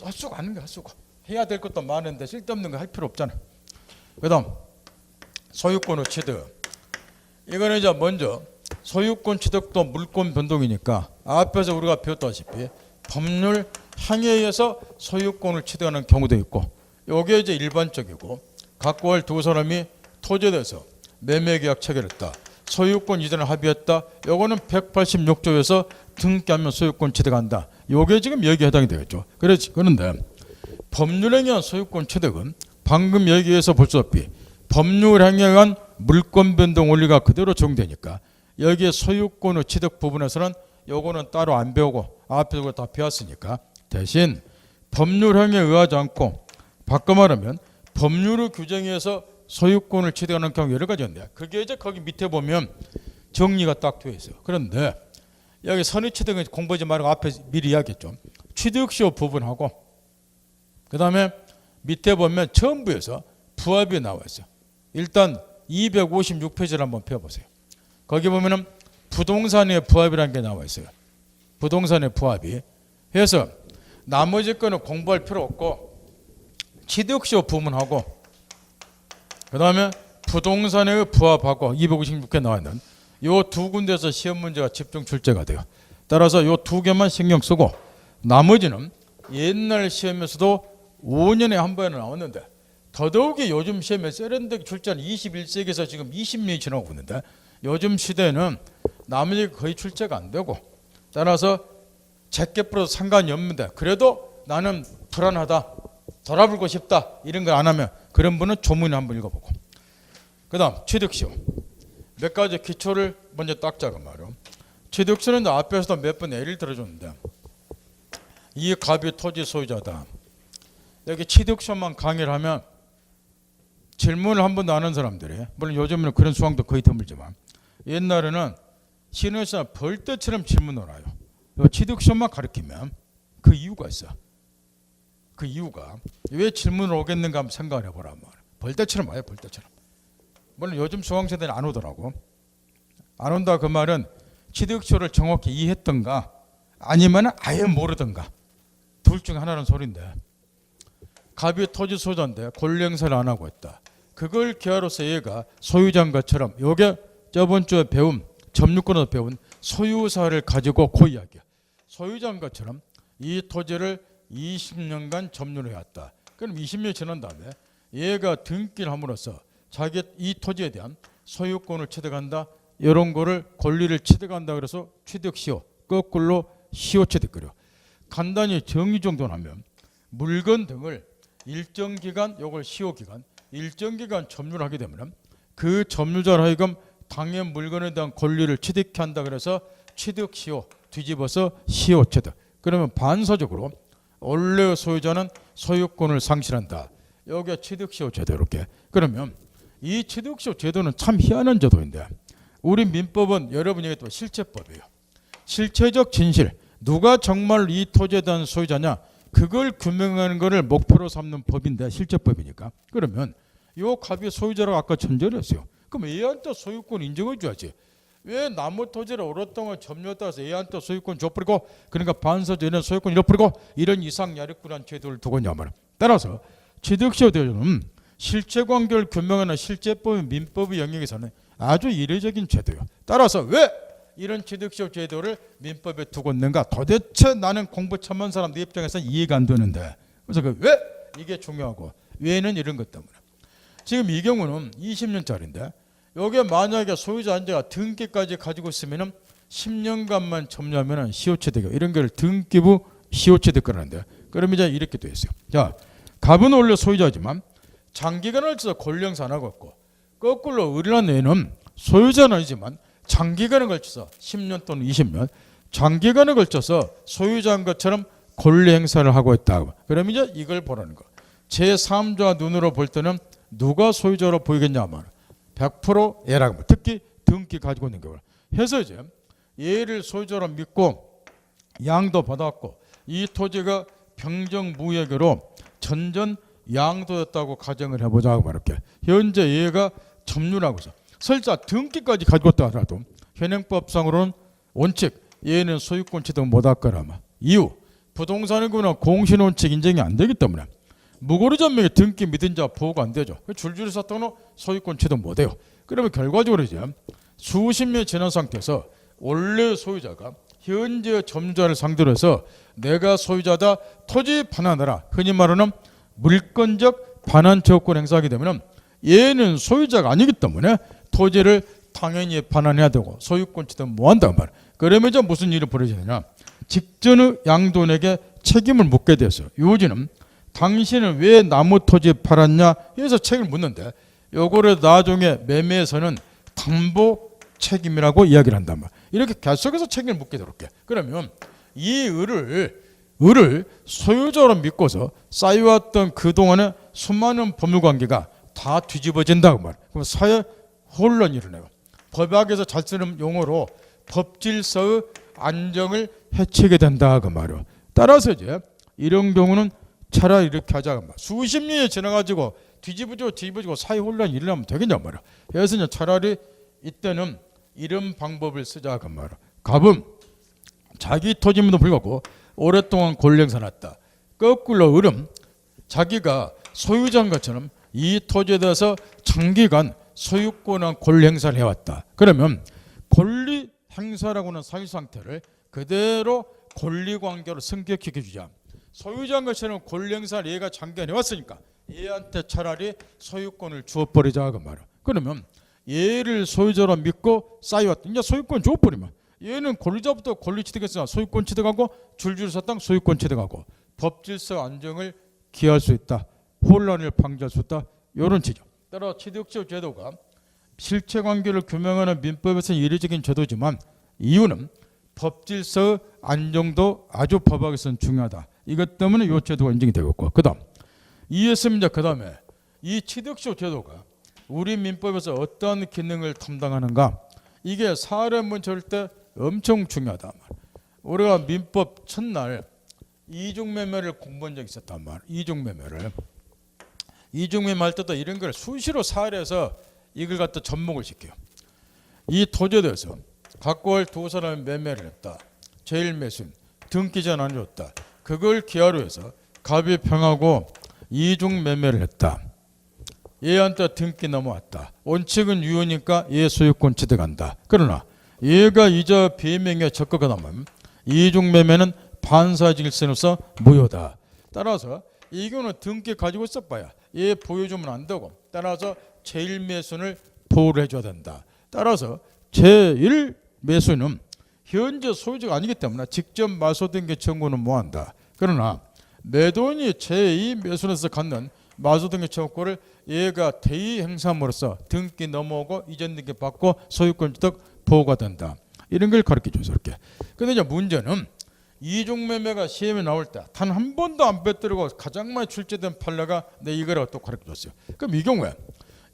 헛수고 하는 게 헛수고. 해야 될 것도 많은데 쓸데없는 거 할 필요 없잖아. 그 다음 소유권의 취득. 이거는 이제 먼저 소유권 취득도 물권 변동이니까 앞에서 우리가 배웠다시피 법률 행위에 의해서 소유권을 취득하는 경우도 있고 이게 이제 일반적이고 갖고 갈 두 사람이 토지에 대해서 매매계약 체결했다. 소유권 이전을 합의했다. 요거는 186조에서 등기하면 소유권 취득한다. 요게 지금 여기에 해당이 되겠죠. 그런데 법률행위에 의한 소유권 취득은 방금 여기에서 볼 수 없이 법률행위에 의한 물권 변동 원리가 그대로 적용되니까 여기에 소유권의 취득 부분에서는 요거는 따로 안 배우고 앞에서 다 배웠으니까 대신 법률행위에 의하지 않고 바꿔 말하면 법률의 규정에 의해서 소유권을 취득하는 경우 여러 가지인데 그게 이제 거기 밑에 보면 정리가 딱 되어 있어요. 그런데 여기 선의 취득은 공부하지 말고 앞에 미리 이야기했죠. 취득시효 부분하고 그 다음에 밑에 보면 전부에서 부합이 나와 있어요. 일단 256페이지를 한번 펴보세요. 거기 보면은 부동산의 부합이라는 게 나와 있어요. 부동산의 부합이. 그래서 나머지 거는 공부할 필요 없고 취득시효 부분하고 그 다음에 부동산의 부합하고 256회 나와 있는 요 두 군데에서 시험 문제가 집중 출제가 돼요. 따라서 요 두 개만 신경 쓰고 나머지는 옛날 시험에서도 5년에 한 번은 나왔는데 더더욱이 요즘 시험에 세련되게 출제한 21세기에서 지금 20년이 지나고 있는데 요즘 시대에는 나머지 거의 출제가 안 되고 따라서 제게 풀어도 상관이 없는데 그래도 나는 불안하다 돌아보고 싶다 이런 걸 안 하면 그런 분은 조문을 한번 읽어보고 그 다음 취득시효 몇 가지 기초를 먼저 닦자고 말이요. 취득시효는 앞에서도 몇 번 예를 들어줬는데 이 갑이 토지 소유자다. 여기 취득시효만 강의를 하면 질문을 한 번도 안 한 사람들이 물론 요즘에는 그런 수강도 거의 드물지만 옛날에는 신의사 벌떼처럼 질문을 와요. 취득시효만 가르치면 그 이유가 있어. 그 이유가 왜 질문을 오겠는가 한번 생각을 해보란 말이야. 벌떼처럼 와요. 벌떼처럼. 물론 요즘 수강생들은 안 오더라고. 안 온다 그 말은 취득시효를 정확히 이해했던가 아니면 아예 모르던가 둘 중에 하나는 소리인데 갑이 토지 소유자인데 권리행사를 안 하고 있다. 그걸 기하로서 얘가 소유자인 것처럼 요게 저번 주에 배운 점유권에서 배운 소유사를 가지고 그 이야기야. 소유자인 것처럼 이 토지를 20년간 점유를 해왔다. 그럼 20년이 지난 다음에 얘가 등기를 함으로써 자기 이 토지에 대한 소유권을 취득한다. 이런 거를 권리를 취득한다. 그래서 취득시효 거꾸로 시효 취득거려. 간단히 정의 정도는 하면 물건 등을 일정 기간 요걸 시효 기간 일정 기간 점유를 하게 되면 그 점유자로 하여금 당연 물건에 대한 권리를 취득해 한다. 그래서 취득시효 뒤집어서 시효 취득. 그러면 반사적으로 원래 소유자는 소유권을 상실한다. 여기에 취득시효 제도 이렇게. 그러면 이 취득시효 제도는 참 희한한 제도인데 우리 민법은 여러분이 얘기했던 실체법이에요. 실체적 진실 누가 정말 이 토지에 대한 소유자냐 그걸 규명하는 것을 목표로 삼는 법인데 실체법이니까. 그러면 요 갑이 소유자라고 아까 전제했어요. 그럼 얘한테 소유권 인정해 줘야지. 왜 나무 토지를 오랫동안 점유했다 해서 얘한테 소유권 줘버리고 그러니까 반사적인 소유권 잃어버리고 이런 이상 야릇구란 제도를 두고 있냐 말이야. 따라서 취득시효 제도는 실체관계를 규명하는 실제법의 민법의 영역에서는 아주 이례적인 제도예요. 따라서 왜 이런 취득시효 제도를 민법에 두고 있는가? 도대체 나는 공부 천만 사람들 입장에서 이해가 안 되는데. 그래서 왜 이게 중요하고 왜는 이런 것 때문에. 지금 이 경우는 20년짜리인데 여기에 만약에 소유자 한제가 등기까지 가지고 있으면은 10년간만 점유하면은 시효취득이요. 이런 걸 등기부 시효취득권인데 그럼 이제 이렇게 돼 있어요. 자, 갑은 원래 소유자지만 장기간을 걸쳐서 권리행사하고 있고 거꾸로 의뢰한 애는 소유자는 아니지만 장기간에 걸쳐서 10년 또는 20년 장기간에 걸쳐서 소유자인 것처럼 권리 행사를 하고 있다. 그럼 이제 이걸 보라는 거. 제3자 눈으로 볼 때는 누가 소유자로 보이겠냐면 100% 얘라고. 특히 등기 가지고 있는 경우. 해서 이제 얘를 소유자로 믿고 양도 받았고 이 토지가 평정무역으로 전전 양도였다고 가정을 해보자고 말할게. 현재 얘가 점유라고 해서 설사 등기까지 가지고 있다 하더라도 현행법상으로는 원칙 얘는 소유권 취득 못할 거라면 이유 부동산의 경우는 공신원칙 인정이 안 되기 때문에 무고리전명의 등기 믿은 자 보호가 안 되죠. 줄줄이 샀다고는 소유권 취득 못해요. 그러면 결과적으로 이제 수십 년이 지난 상태에서 원래 소유자가 현재 점유자를 상대로 해서 내가 소유자다 토지 반환하라. 흔히 말하는 물권적 반환 저권 행사하게 되면 얘는 소유자가 아니기 때문에 토지를 당연히 반환해야 되고 소유권 취득 못한단 말이야. 그러면 이제 무슨 일이 벌어지느냐. 직전의 양도인에게 책임을 묻게 됐어요. 요지는 당신은 왜 나무 토지 팔았냐 해서 책임을 묻는데 요거를 나중에 매매에서는 담보 책임이라고 이야기를 한단 말이야. 이렇게 계속해서 책임을 묻게 되도록 해. 그러면 이 을을 소유자로 믿고서 쌓여왔던 그동안의 수많은 법률관계가 다 뒤집어진다고 말이야. 그럼 사회 혼란이 일어나요. 법학에서 잘 쓰는 용어로 법질서의 안정을 해치게 된다 그 말이야. 따라서 이제 이런 경우는 차라리 이렇게 하자 그 말이야. 수십 년이 지나가지고 뒤집어지고 사회 혼란이 일어나면 되겠냐 말이야. 그래서 이제 차라리 이때는 이런 방법을 쓰자 그 말이야. 갑은 자기 토지임에도 불구하고 오랫동안 권리행사했다. 거꾸로 을은 자기가 소유자인 것처럼 이 토지에 대해서 장기간 소유권한 권리 행사를 해왔다. 그러면 권리 행사라고는 사유 상태를 그대로 권리 관계로 승격시켜 주자. 소유자인 것처럼 권리 행사를 얘가 장기간 해왔으니까 얘한테 차라리 소유권을 주어버리자 그 말이야. 그러면 얘를 소유자로 믿고 쌓여왔다. 이제 소유권 주어버리면 얘는 권리자부터 권리 취득했으나 소유권 취득하고 줄줄 섰당 소유권 취득하고 법질서 안정을 기할 수 있다. 혼란을 방지할 수 있다. 이런 취지. 따라 취득시효 제도가 실체관계를 규명하는 민법에서 이례적인 제도지만 이유는 법질서 안정도 아주 법학에서는 중요하다. 이것 때문에 이 제도가 인정이 되고 있고 그다음 이해했으면 이제 그다음에 이 취득시효 제도가 우리 민법에서 어떤 기능을 담당하는가 이게 사례문 절대 엄청 중요하단 말이야. 우리가 민법 첫날 이중매매를 공부한 적이 있었단 말이야. 이중매매 할 때도 이런 걸 수시로 사례해서 이걸 갖다 접목을 시켜요. 이 토지에 대해서 갖고 올 두 사람이 매매를 했다. 제일 매수인 등기전 안 줬다. 그걸 기하로 해서 갑이 평하고 이중매매를 했다. 얘한테 등기 넘어왔다. 원칙은 유효니까 얘 소유권 취득한다. 그러나 얘가 이자 비명에 적극하다면 이중매매는 반사질서로서 무효다. 따라서 이 경우는 등기 가지고 있어봐야 얘 보여주면 안 되고 따라서 제1매수인을 보호를 해줘야 된다. 따라서 제1매수인은 현재 소유자가 아니기 때문에 직접 마소등기 청구는 못한다. 그러나 매도인이 제2매수인에서 갖는 마소등기 청구를 얘가 대의 행사함으로써 등기 넘어오고 이전 등기 받고 소유권 취득 보호가 된다. 이런 걸 가르쳐줘서 이렇게. 근데 이제 문제는 이중매매가 시험에 나올 때 단 한 번도 안 빼뜨리고 가장 많이 출제된 판례가 내 이거를 또 가르쳐줬어요. 그럼 이 경우에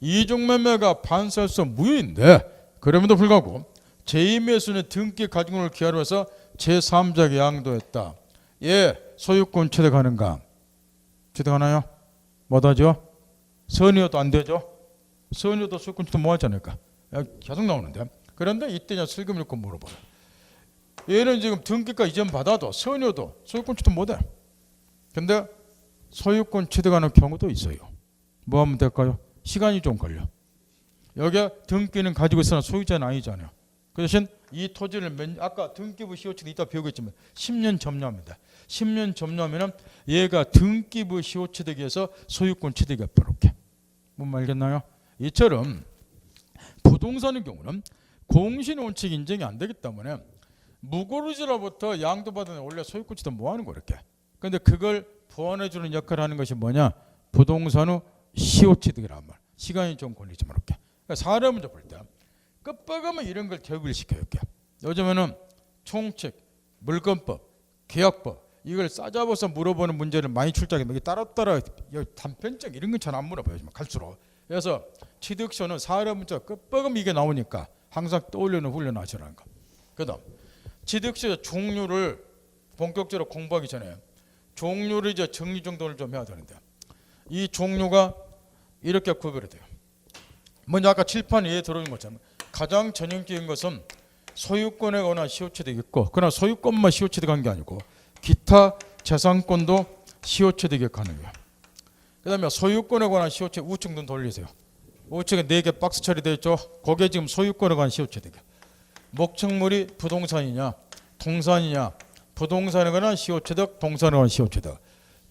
이중매매가 반사해서 무효인데 그럼에도 불구하고 제2매수인의 등기 가중을 기하로 해서 제3자에게 양도했다. 예, 소유권 취득하는가? 취득하나요? 못하죠? 선의여도 안 되죠? 선의여도 소유권 취득 못하지 않을까? 계속 나오는데 그런데 이때 그냥 슬금 읽고 물어봐요. 얘는 지금 등기가 이전 받아도 선의여도 소유권 취득 못해. 근데 소유권 취득하는 경우도 있어요. 뭐 하면 될까요? 시간이 좀 걸려. 여기 등기는 가지고 있으나 소유자는 아니잖아요. 그 대신 이 토지를 아까 등기부 시효취득 이따 배우겠지만 10년 점유합니다. 10년 점유하면 얘가 등기부 시효취득에서 소유권 취득이 이렇게. 뭔 알겠나요? 이처럼 부동산의 경우는 공신원칙 인정이 안 되기 때문에 무고르지로부터 양도받은 원래 소유권 취득 뭐 하는 거 이렇게. 그런데 그걸 보완해주는 역할을 하는 것이 뭐냐? 부동산 후 시효취득이란 말. 시간이 좀 걸리지만 이렇게. 그러니까 사례 문제 볼 때 끝박으면 이런 걸 교육을 시켜요. 이렇게. 요즘에는 총칙, 물권법, 계약법 이걸 싸잡아서 물어보는 문제를 많이 출제하게 이게 따로따로 단편적 이런 건 잘 안 물어봐요. 갈수록. 그래서 취득시효는 사례 문제 끝박으면 이게 나오니까 항상 떠올리는 훈련을 하시라는 거. 그다음 취득시효 종류를 본격적으로 공부하기 전에 종류를 이제 정리정돈을 좀 해야 되는데 이 종류가 이렇게 구별이 돼요. 먼저 아까 칠판 위에 들어온 것처럼 가장 전형적인 것은 소유권에 관한 시효취득이 있고 그러나 소유권만 시효취득한 게 아니고 기타 재산권도 시효취득이 가능해요. 그 다음에 소유권에 관한 시효취득 우측 눈 돌리세요. 우측에 4개 박스 처리되어 있죠. 거기에 지금 소유권에 관한 시효취득이에요. 목적물이 부동산이냐 동산이냐 부동산에 관한 시효취득 동산에 관한 시효취득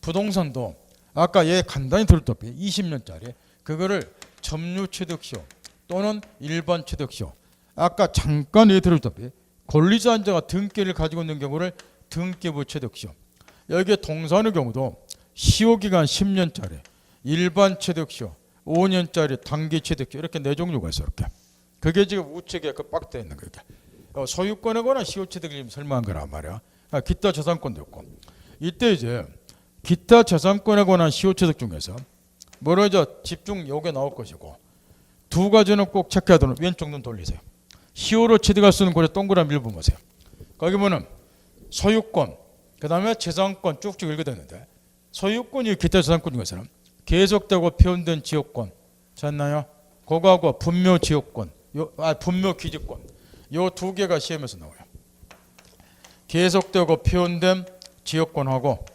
부동산도 아까 얘 간단히 들었다시피 20년짜리 그거를 점유취득시효 또는 일반 취득시효 아까 잠깐 얘기했다시피 권리자인자가 등기를 가지고 있는 경우를 등기부 취득시효 여기에 동산의 경우도 시효기간 10년짜리 일반 취득시효 5년짜리 단기 취득시효 이렇게 4종류가 있어요. 이렇게. 그게 지금 우측에 그 박스에 있는 거예요. 소유권에 관한 시효취득을 설명한 거란 말이야. 기타 재산권도 있고 이때 이제 기타 재산권에 관한 시효취득 중에서 먼저 집중 요게 나올 것이고 두 가지는 꼭 체크해야 되는 왼쪽 눈 돌리세요. 시효로 취득할 수 있는 고려 동그라미 1번 보세요. 거기 보면 소유권 그 다음에 재산권 쭉쭉 읽어댔는데 소유권이 기타 재산권 중에서는 계속되고 표현된 지역권 잤나요? 그거하고 분묘 지역권 분묘 기지권 요 두 개가 시험에서 나와요. 계속되고 표현된 지역권하고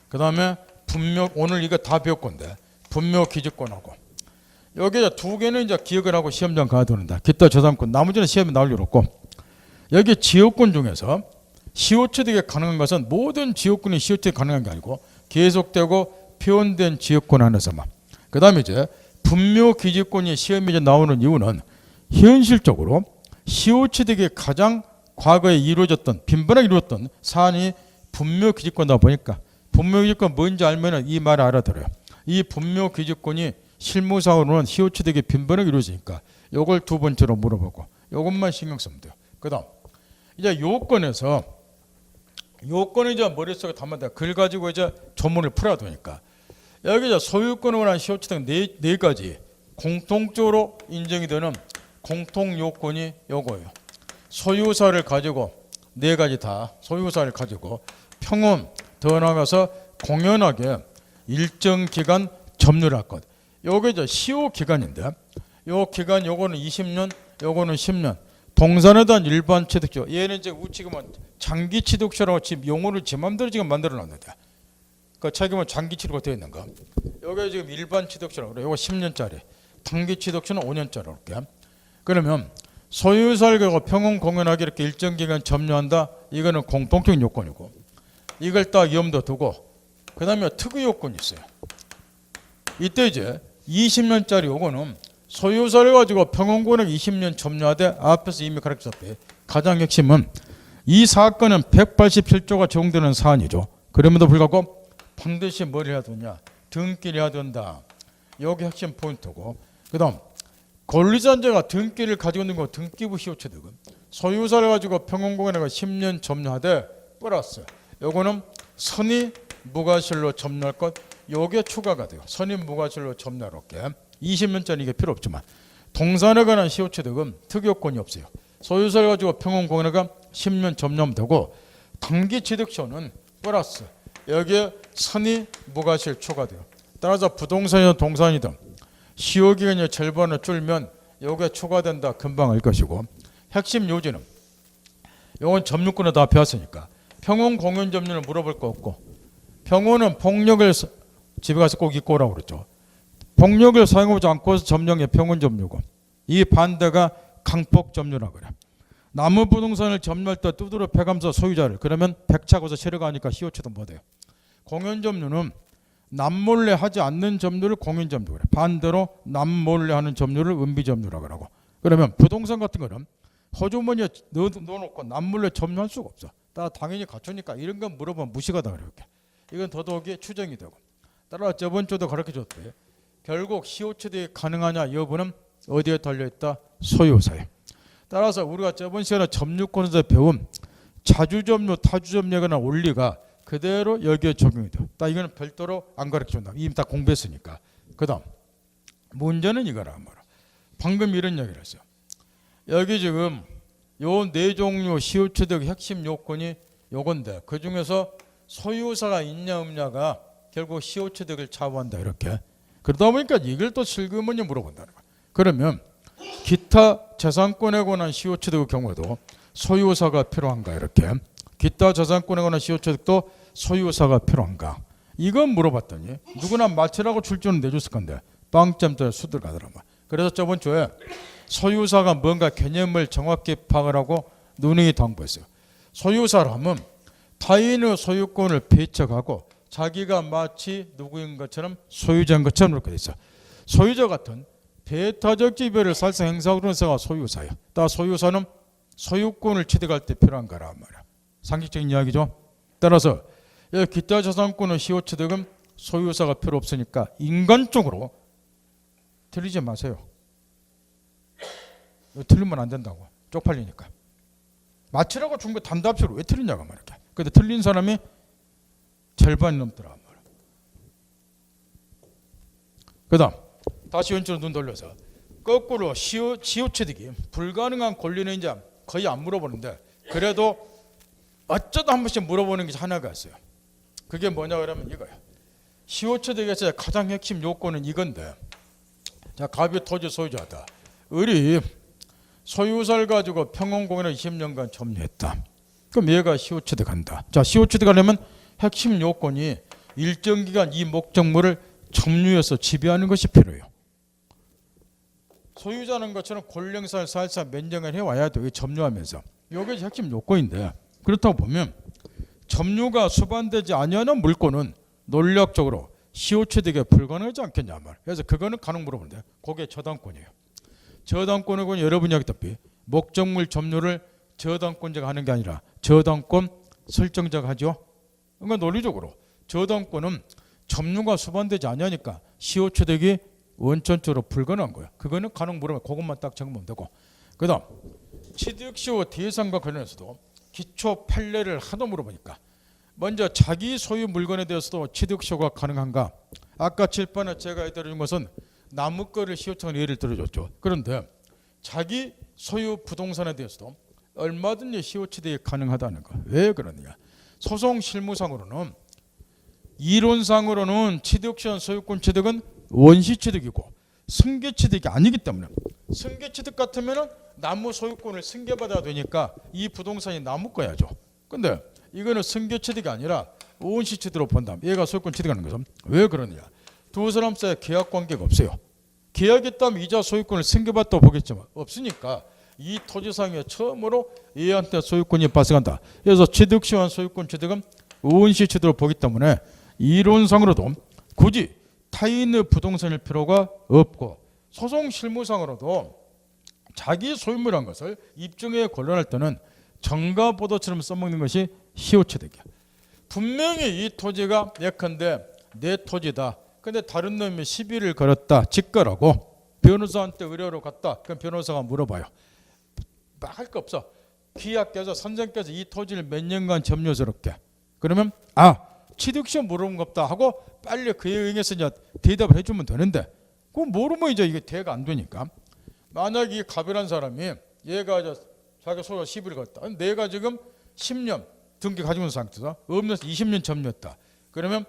그 다음에 분묘 오늘 이거 다 배울 건데 분묘 기지권하고 여기 두 개는 이제 기억을 하고 시험장 가야 되는데 기타 재산권 나머지는 시험에 나올 일 없고 여기 지역권 중에서 시효취득이 가능한 것은 모든 지역권이 시효취득 가능한 게 아니고 계속되고 표현된 지역권 안에서만 그 다음에 이제 분묘 기지권이 시험에 이제 나오는 이유는 현실적으로 시효취득이 가장 과거에 이루어졌던 빈번하게 이루어졌던 사안이 분묘 기지권이다 보니까 분묘 기지권 뭔지 알면 이 말을 알아들어요. 이 분묘 기지권이 실무상으로는 시효취득이 빈번하게 이루어지니까 요걸 두 번째로 물어보고 요것만 신경 쓰면 돼요. 그 다음 이제 요건에서 요건을 이제 머릿속에 담아야 돼. 글 가지고 이제 조문을 풀어야 되니까 여기 이제 소유권에 관한 시효취득 네 가지 공통적으로 인정이 되는 공통 요건이 요거예요. 소유사를 가지고 네 가지 다 소유사를 가지고 평온 더 나아가서 공연하게 일정 기간 점유를 할 것. 요게 이제 시효 기간인데 요 기간 요거는 20년 요거는 10년 동산에 대한 일반 취득시효 얘는 이제 우측이면 장기 취득시효라고 지금 용어를 제 맘대로 지금 만들어 놨는데 그 책임은 장기 취득으로 되어 있는 거 요게 지금 일반 취득시효라고 그래요. 요거 10년짜리 단기 취득시효는 5년짜리 이렇게 그러면 소유사를 가지고 평온 공연하게 이렇게 일정 기간 점유한다 이거는 공통적인 요건이고 이걸 딱 염두 두고 그 다음에 특유 요건이 있어요. 이때 이제 20년짜리 요거는 소유사를 가지고 평온권을 20년 점유하되 앞에서 이미 가르쳤다시피 가장 핵심은 이 사건은 187조가 적용되는 사안이죠. 그럼에도 불구하고 반드시 뭘 해야 되냐 등기를 해야 된다. 여기 핵심 포인트고 그 다음 권리자인자가 등기를 가지고 있는 거 등기부 시효취득은 소유사를 가지고 평온공연을 10년 점유하되 플러스 요거는 선의 무과실로 점유할 것 요게 추가가 돼요. 선의 무과실로 점유하게 20년짜리 이게 필요 없지만 동산에 관한 시효취득은 특요건이 없어요. 소유사를 가지고 평온공연을 10년 점유하면 되고 단기 취득시효는 플러스 여기에 선의 무과실 추가돼요. 따라서 부동산이든 동산이든 시효기간이 절반을 줄면 요게 추가된다 금방 알 것이고 핵심 요지는 요건 점유권에 다 배웠으니까 평온 공연 점유는 물어볼 거 없고 평온은 폭력을 집에 가서 꼭 입고 오라고 그랬죠. 폭력을 사용하지 않고서 점령의 평온 점유고 이 반대가 강폭점유라고 그래. 나무 부동산을 점유할 때 두드러 패감사 소유자를 그러면 백차고서 체류가니까 시효처도 못해요. 공연점유는 남몰래 하지 않는 점유를 공연점유 그래. 반대로 남몰래 하는 점유를 은비점유라고 하고. 그러면 부동산 같은 거는 호주머니에 넣어놓고 남몰래 점유할 수가 없어. 따라 당연히 갖추니까 이런 건 물어보면 무시가다 그렇게. 이건 더더욱이 추정이 되고. 따라 저번 주도 가르쳐줬대. 결국 시효처득이 가능하냐 여부는 어디에 달려있다? 소유사에. 따라서 우리가 저번 시간에 점유권에서 배운 자주점유, 타주점유에 관한 원리가 그대로 여기에 적용이 돼. 딱 이거는 별도로 안 가르쳐준다. 이미 다 공부했으니까. 그 다음 문제는 이거라 말이야. 방금 이런 얘기를 했어요. 여기 지금 요 네 종류 시효취득 핵심 요건이 요건데 그 중에서 소유사가 있냐 없냐가 결국 시효취득을 좌우한다 이렇게. 그러다 보니까 이걸 또 슬그머니 물어본다는 거야. 그러면 기타 재산권에 관한 시효취득의 경우에도 소유사가 필요한가 이렇게. 기타 재산권에 관한 시효취득도 소유사가 필요한가. 이건 물어봤더니 누구나 맞추라고 출제는 내줬을 건데 빵점짜리 수들 가더라고요. 그래서 저번 주에 소유사가 뭔가 개념을 정확히 파악을 하고 논의에 당부했어요. 소유사라면 타인의 소유권을 배척하고 자기가 마치 누구인 것처럼 소유자인 것처럼 이렇게 돼 있어. 소유자 같은 배타적 지배를 사실상 행사하는 자가 소유사예요. 따라 소유사는 소유권을 취득할 때 필요한 거란 말이야. 상식적인 이야기죠. 따라서 기타 재산권의 시효취득은 소유사가 필요 없으니까 인간적으로 틀리지 마세요. 틀리면 안 된다고. 쪽팔리니까. 맞추라고 준 거 단답식으로 왜 틀리냐고 말이야. 근데 틀린 사람이 절반이 넘더라 말이야. 그 다음 다시 왼쪽으로 눈 돌려서 거꾸로 시효취득이 불가능한 권리는 이제 거의 안 물어보는데 그래도 어쩌다 한 번씩 물어보는 게 하나가 있어요. 그게 뭐냐 그러면 이거야. 시효취득에서 가장 핵심 요건은 이건데, 자, 갑이 토지 소유자다. 을이 소유사를 가지고 평원공원을 20년간 점유했다. 그럼 얘가 시효취득한다. 자, 시효취득하려면 핵심 요건이 일정 기간 이 목적물을 점유해서 지배하는 것이 필요해요. 소유자는 것처럼 권리행사를 사실상 면정을 해와야 돼요. 점유하면서. 이게 핵심 요건인데, 그렇다고 보면 점유가 수반되지 아니하는 물건은 논리학적으로 시효취득에 불가능하지 않겠냐 말. 그래서 그거는 가능 물어보는데 그게 저당권이에요. 저당권은 여러분이 하겠다피 목적물 점유를 저당권자가 하는 게 아니라 저당권 설정자가 하죠. 그러니까 논리적으로 저당권은 점유가 수반되지 않으니까 시효취득이 원천적으로 불가능한 거야. 그거는 가능 물어보면 그것만 딱 적으면 되고. 그 다음 취득시효 대상과 관련해서도 기초 판례를 하도 물어보니까 먼저 자기 소유 물건에 대해서도 취득시효가 가능한가. 아까 칠판에 제가 해드린 것은 나무거를 시효청을 예를 들어줬죠. 그런데 자기 소유 부동산에 대해서도 얼마든지 시효취득이 가능하다는 거. 왜 그러느냐. 소송 실무상으로는 이론상으로는 취득시효 소유권 취득은 원시취득이고 승계취득이 아니기 때문에 승계취득 같으면 나무 소유권을 승계받아야 되니까 이 부동산이 나무 거야죠. 근데 이거는 승계취득이 아니라 원시취득으로 본다면 얘가 소유권 취득하는 거죠. 왜 그러느냐. 두 사람 사이에 계약관계가 없어요. 계약이 있다면 이자 소유권을 승계받다고 보겠지만 없으니까 이 토지상에 처음으로 얘한테 소유권이 발생한다. 그래서 취득시효한 소유권 취득은 원시취득으로 보기 때문에 이론상으로도 굳이 타인의 부동산일 필요가 없고 소송 실무상으로도 자기 소유물한 것을 입증에 곤란할 때는 정가보도처럼 써먹는 것이 시효취득이야. 분명히 이 토지가 예컨대 내 토지다. 근데 다른 놈이 시비를 걸었다. 직거라고 변호사한테 의뢰로 갔다. 그럼 변호사가 물어봐요. 막 할 거 없어. 기약께서 선생께서 이 토지를 몇 년간 점유스럽게. 그러면 취득시효 물어본 거 없다 하고 빨리 그에 의해서 이제 대답을 해주면 되는데 그거 모르면 이제 이게 대가 안 되니까. 만약 이 갑이란 사람이 얘가 이제 자기 소유가 시비를 걸었다. 내가 지금 10년 등기 가지고 있는 상태에서 없는서 20년 점유했다. 그러면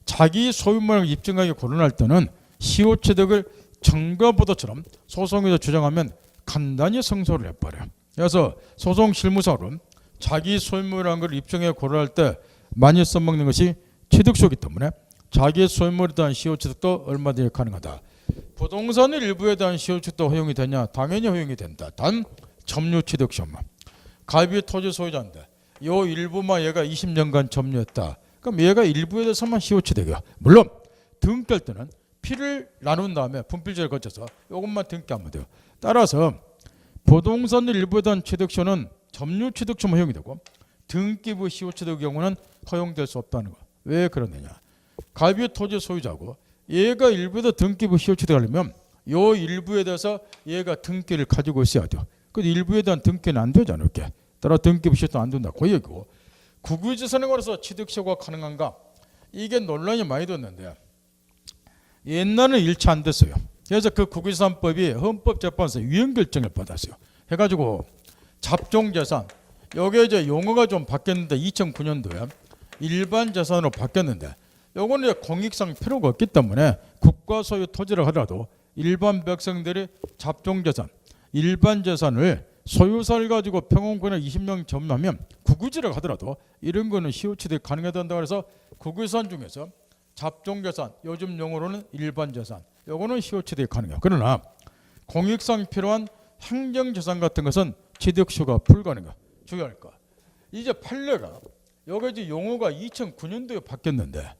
자기 소유물을 입증하기 곤란할 때는 시효취득을 정가보도처럼 소송에서 주장하면 간단히 승소를 해버려요. 그래서 소송 실무상으로 자기 소유물이라는 걸 입증에 곤란할 때 많이 써먹는 것이 취득시효이기 때문에 자기 소유물에 대한 시효취득도 얼마든지 가능하다. 부동산의 일부에 대한 시효취득도 허용이 되냐? 당연히 허용이 된다. 단 점유취득 시효만. 가비 토지 소유자인데 요 일부만 얘가 20년간 점유했다. 그럼 얘가 일부에 대해서만 시효취득이야. 물론 등기할 때는 피를 나눈 다음에 분필제를 거쳐서 이것만 등기하면 돼요. 따라서 부동산 일부에 대한 취득시효는 점유취득시효만 허용이 되고 등기부 시효취득의 경우는 허용될 수 없다는 거. 왜 그러느냐? 가비 토지 소유자고 얘가 일부에서 등기부 시효취득하려면 요 일부에 대해서 얘가 등기를 가지고 있어야 돼요. 그 일부에 대한 등기는 안 되잖아요. 이렇게. 따라 등기부 시효도 안 된다. 그 얘기고 국유재산에 관해서 취득시효가 가능한가? 이게 논란이 많이 됐는데 옛날에는 일치 안 됐어요. 그래서 그 국유재산법이 헌법재판소에 위헌 결정을 받았어요. 해가지고 잡종재산 여기에 이제 용어가 좀 바뀌었는데 2009년도에 일반 재산으로 바뀌었는데 요거는 이제 공익상 필요가 없기 때문에 국가 소유 토지를 하더라도 일반 백성들이 잡종재산, 일반 재산을 소유사를 가지고 평원권에 20년 점유하면 국유지를 하더라도 이런 거는 시효취득 가능하단다. 그래서 국유재산 중에서 잡종재산, 요즘 용어로는 일반 재산, 요거는 시효취득 가능해요. 그러나 공익상 필요한 행정재산 같은 것은 취득시효가 불가능해요. 주의할 거. 이제 판례가 여기 이제 용어가 2009년도에 바뀌었는데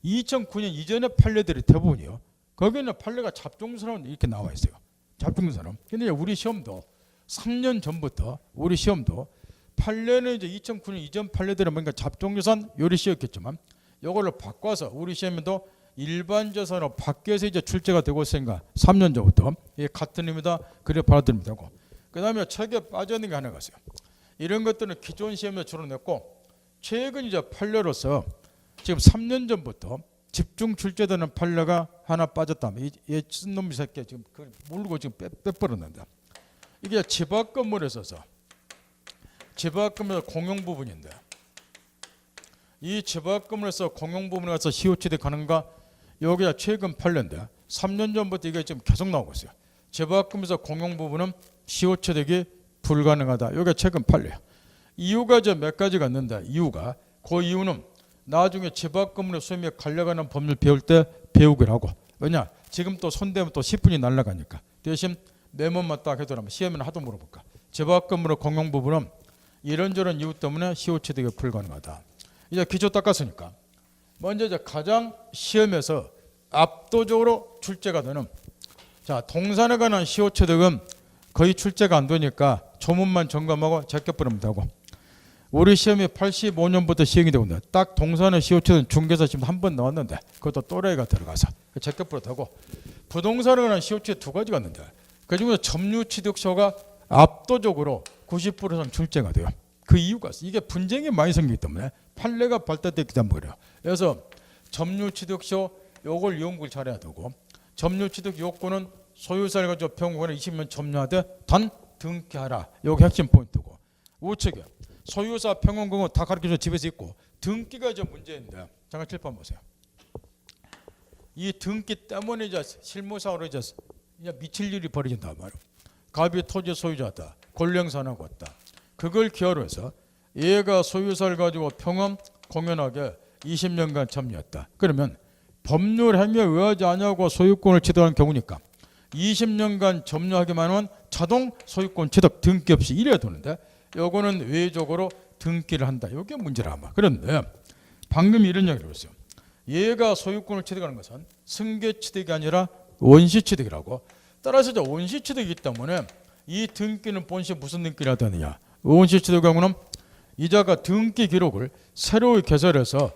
2009년 이전의 판례들이 대부분이요. 거기는 판례가 잡종사람 이렇게 나와 있어요. 잡종사람. 근데 우리 시험도 3년 전부터 우리 시험도 판례는 이제 2009년 이전 판례들은 뭔가 잡종재산 요리시였겠지만 이걸로 바꿔서 우리 시험에도 일반 재산으로 바뀌어서 이제 출제가 되고 있으니까 3년 전부터 이게 같은 의미다. 그래 받아들이면 되고. 그 다음에 책에 빠져있는 게 하나가 있어요. 이런 것들은 기존 시험에 주로 냈고 최근 이제 판례로서 지금 3년 전부터 집중 출제되는 판례가 하나 빠졌다면 이 쓴놈이 새끼 지금 모르고 지금 빼버렸는데 이게 집 앞 건물에 있어서 집 앞 건물 공용 부분인데 이 집 앞 건물에서 공용 부분에 가서 시효취득 가능가? 여기가 최근 판례인데 3년 전부터 이게 지금 계속 나오고 있어요. 집 앞 건물에서 공용 부분은 시효취득이 불가능하다. 여기가 최근 판례예요. 이유가 이제 몇 가지가 있는데 이유가 그 이유는 나중에 집 앞 건물의 소유에 관련하는 법률 배울 때 배우기로 하고 왜냐 지금 또 손대면 또 10분이 날아가니까 대신 메모만 딱 해두라면 시험에는 하도 물어볼까. 집 앞 건물의 공용 부분은 이런저런 이유 때문에 시효취득이 불가능하다. 이제 기초 닦았으니까 먼저 이제 가장 시험에서 압도적으로 출제가 되는 자 동산에 관한 시효취득은 거의 출제가 안 되니까 조문만 점검하고 제껴버리면 되고 우리 시험이 85년부터 시행이 되고 있는데 딱 동산의 시효취득은 중개사 지금 한 번 나왔는데 그것도 또래가 들어가서 제껴버려도 되고 부동산에 관한 시효취득 두 가지가 있는데 그중에서 점유취득시효가 압도적으로 90% 이상 출제가 돼요. 그 이유가 이게 분쟁이 많이 생기기 때문에 판례가 발달됐기 때문에 그래요. 그래서 점유취득시효 요걸 연구를 잘해야 되고 점유취득 요건은 소유사를 가지고 평균에 20년 점유하되 단 등기하라. 요게 핵심 포인트고 우측에 소유사 평균금은 다 가르쳐줘 집에서 있고 등기가 이제 문제인데 잠깐 칠판 보세요. 이 등기 때문에 이제 실무상으로 이제 미칠 일이 벌어진단 말이에요. 가비 토지 소유자다. 권령산하고 왔다. 그걸 기하로 해서 얘가 소유사를 가지고 평원 공연하게 20년간 점유했다. 그러면 법률 행위에 의하지 않냐고 소유권을 취득하는 경우니까 20년간 점유하기만 하면 자동 소유권 취득 등기 없이 이래야 되는데 요거는 외적으로 등기를 한다. 이게 문제라 아마. 그런데 방금 이런 이야기를 했어요. 얘가 소유권을 취득하는 것은 승계 취득이 아니라 원시 취득이라고. 따라서 이제 원시 취득이기 때문에 이 등기는 본시 무슨 등기를 하느냐. 원시 취득 경우는 이자가 등기 기록을 새로 개설해서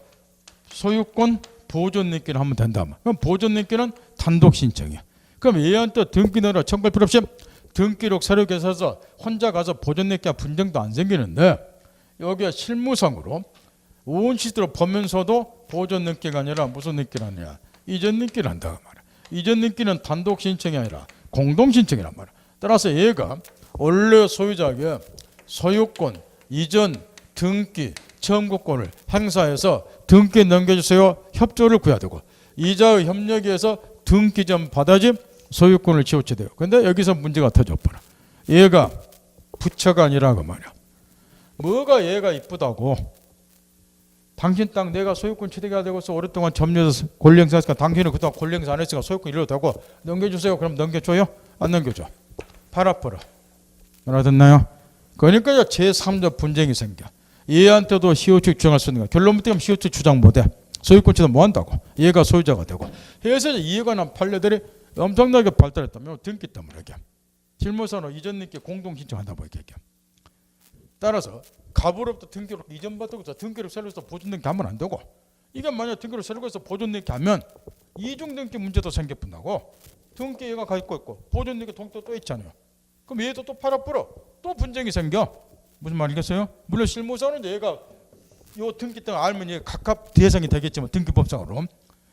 소유권 보존 등기를 하면 된다. 그럼 보존 등기는 단독 신청이야. 그럼 얘한테 등기 내라 청구할 필요 없이 등기록 새로 개설해서 혼자 가서 보존 등기가 분쟁도 안 생기는데 여기에 실무상으로 원시대로 보면서도 보존 등기가 아니라 무슨 등기를 하냐. 이전 등기를 한다고 말이야. 이전 등기는 단독 신청이 아니라 공동 신청이란 말이야. 따라서 얘가 원래 소유자에게 소유권, 이전, 등기, 청구권을 행사해서 등기 넘겨주세요. 협조를 구해야 되고 이자의 협력에 의해서 등기 좀 받아야지 소유권을 지워쳐야 돼요. 근데 여기서 문제가 터져버려. 얘가 부처가 아니라 그 말이야. 뭐가 얘가 이쁘다고 당신 땅 내가 소유권 취득해야 되고서 오랫동안 점유해서 권리 행사했으니까 당신은 그동안 권리 행사 안 했으니까 소유권 일로 되고 넘겨주세요. 그럼 넘겨줘요? 안 넘겨줘. 팔 아파라. 알아듣나요? 그러니까 제3자 분쟁이 생겨. 얘한테도 시효측 주장할 수 있는 거야. 결론부터 시효측 주장 못해. 소유권 취득 뭐 한다고. 얘가 소유자가 되고. 해서 이해가 난 판례들이 엄청나게 발달했다면 등기 때문에 이게. 실무사로 이전님께 공동 신청한다 뭐 이렇게. 따라서 갑으로부터 등기로 이전받고 등기를 새로 해서 보존등기 하면 안 되고, 이게 만약 등기를 새로 해서 보존등기 하면 이중등기 문제도 생겨본다고. 등기 얘가 갖고 있고 보존등기 동도 또 있잖아요. 그럼 얘도 또 팔아 뿌려 또 분쟁이 생겨. 무슨 말이겠어요? 물론 실무사는 얘가 요 등기 때문에 알면 얘 각각 대상이 되겠지만 등기법상으로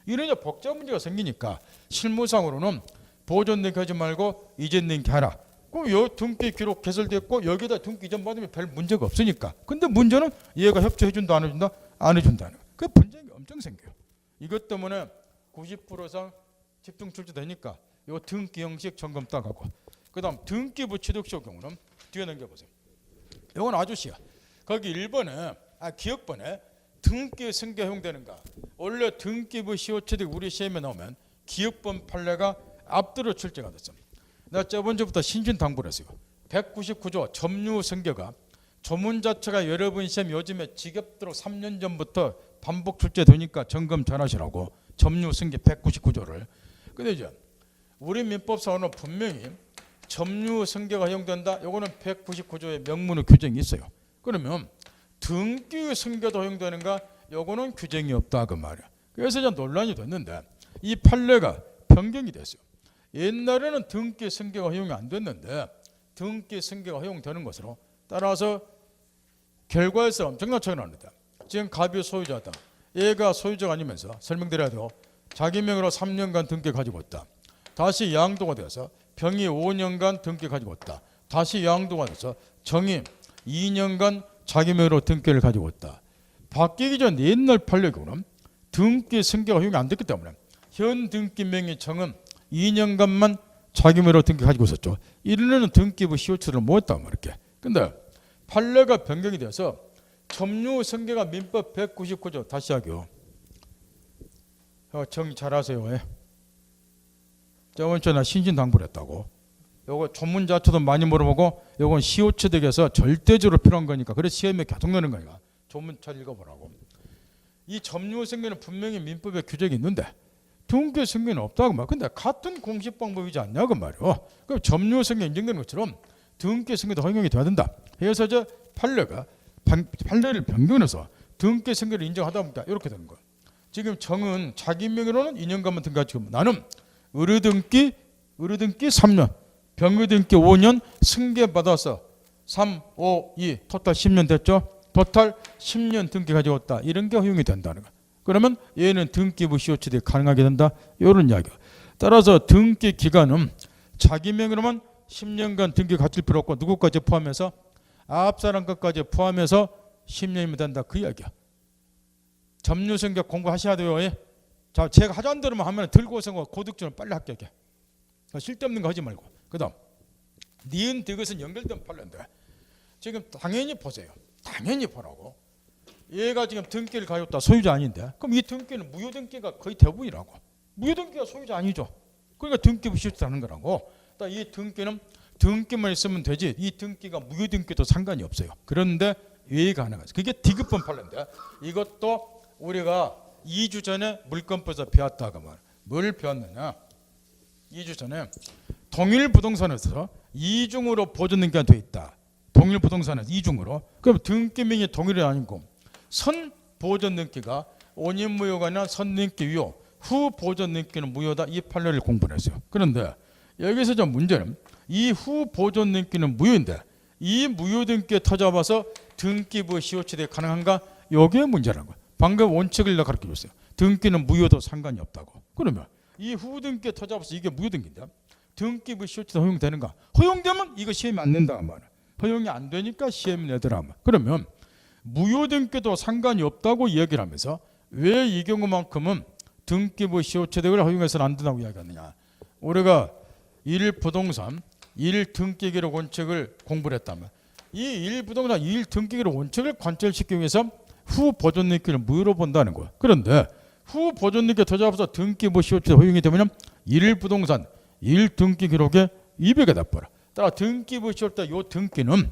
이런 복잡한 문제가 생기니까 실무상으로는 보존등기 하지 말고 이전등기 하라. 그럼 요 등기 기록 개설됐고 여기다 등기 이전 받으면 별 문제가 없으니까. 근데 문제는 얘가 협조해준다 안 해준다? 안 해준다는 거. 그 분쟁이 엄청 생겨요. 이것 때문에 90% 이상 집중 출제되니까 요 등기 형식 점검 딱 하고, 그 다음 등기부 취득시효 경우는 뒤에 넘겨보세요. 이건 아주시야. 거기 1번에 기억번에 등기 승계 허용되는가. 원래 등기부 시효 취득 우리 시험에 나오면 기억번 판례가 앞뒤로 출제가 됐어. 내가 저번 주부터 신신당부를 했어요. 199조 점유 승계가 조문 자체가 여러분 시험 요즘에 지겹도록 3년 전부터 반복 출제되니까 점검 잘 하시라고. 점유 승계 199조를. 근데 이제 우리 민법상으로는 분명히 점유 승계가 허용된다. 요거는 199조의 명문의 규정이 있어요. 그러면 등기 승계도 허용되는가? 요거는 규정이 없다 그 말이야. 그래서 이제 논란이 됐는데 이 판례가 변경이 됐어요. 옛날에는 등기 승계가 허용이 안 됐는데 등기 승계가 허용되는 것으로 따라서 결과에서 엄청난 차이가 납니다. 지금 갑이 소유자다. 얘가 소유자가 아니면서 설명드려야 돼요. 자기 명의로 3년간 등기 가지고 있다. 다시 양도가 되어서 병이 5년간 등기 가지고 있다. 다시 양도가 돼서 정이 2년간 자기 명의로 등기를 가지고 있다. 바뀌기 전 옛날 판례로는 등기 승계가 허용이 안 됐기 때문에 현 등기 명의 정은 2년간만 자기 명의로 등기 가지고 있었죠. 이르는 등기부 시효처를 못했단 말이야. 근데 판례가 변경이 돼서 점유 승계가 민법 199조 다시 하기요. 정리 잘하세요. 예. 저번 주에 나 신신당부를 했다고. 요거 전문 자체도 많이 물어보고 요건 시효취득에서 절대적으로 필요한 거니까 그래서 시험에 계속 내는 거니까 전문 잘 읽어보라고. 이 점유 승계는 분명히 민법에 규정이 있는데 등기 승계는 없다고 말. 근데 같은 공식 방법이지 않냐고 말이요. 그럼 점유 승계 인정되는 것처럼 등기 승계도 허용이 돼야 된다. 그래서 이제 판례를 변경해서 등기 승계를 인정하다 보니까 이렇게 되는 거예요. 지금 정은 자기 명의로는 2년간만 등기하지고 나는 의료등기 3년, 병의등기 5년 승계받아서 3, 5, 2 토탈 10년 됐죠. 토탈 10년 등기 가지고 왔다. 이런 게 허용이 된다는 거예요. 그러면 얘는 등기부 시효취득이 가능하게 된다. 이런 이야기야. 따라서 등기 기간은 자기 명의로만 10년간 등기 갖출 필요 없고 누구까지 포함해서 앞사람 것까지 포함해서 10년이면 된다. 그 이야기야. 점유승계 공부하셔야 돼요. 예? 자, 제가 하자는 대로만 하면 들고서 고득점을 빨리 합격해. 쓸데없는 거 하지 말고. 그 다음 니은 디귿은 연결된 판례인데 지금 당연히 보세요. 당연히 보라고. 얘가 지금 등기를 가졌다. 소유자 아닌데 그럼 이 등기는 무효등기가 거의 대부분이라고. 무효등기가 소유자 아니죠. 그러니까 등기부 시효취득하는 거라고. 이 등기는 등기만 있으면 되지 이 등기가 무효등기도 상관이 없어요. 그런데 왜 가능하지? 그게 디귿번 판례인데 이것도 우리가 2주 전에 물권법에서 배웠다가 뭘 배웠느냐. 2주 전에 동일부동산에서 이중으로 보존등기가 돼 있다. 동일부동산에서 이중으로. 그럼 등기명이 동일이 아니고 선 보존등기가 5년 무효가 아니라 선등기 유효 후 보존등기는 무효다. 이 판례를 공부를 했어요. 그런데 여기서 좀 문제는 이 후 보존등기는 무효인데 이 무효등기에 터져봐서 등기부 시효취득이 가능한가? 이게 문제라는 거예요. 방금 원칙을 내가 가르쳐줬어요. 등기는 무효도 상관이 없다고. 그러면 이 후등기에 터져봐서 이게 무효등기인데 등기부 시효취득 허용되는가? 허용되면 이거 시험이 안 낸다 말이야. 허용이 안 되니까 시험 내더라. 그러면 무효등기도 상관이 없다고 얘기를 하면서 왜 이 경우만큼은 등기부 시효취득을 허용해서는 안 된다고 이야기하느냐. 우리가 1부동산 1등기기록 원칙을 공부를 했다면 이 1부동산 1등기기록 원칙을 관철시키기 위해서 후 보존등기를 물어본다는 거야. 그런데 후 보존등기 터잡아서 등기부 시효처 허용이 되면 1부동산 1등기 기록에 200에 납부라. 따라 등기부 시효때 요 등기는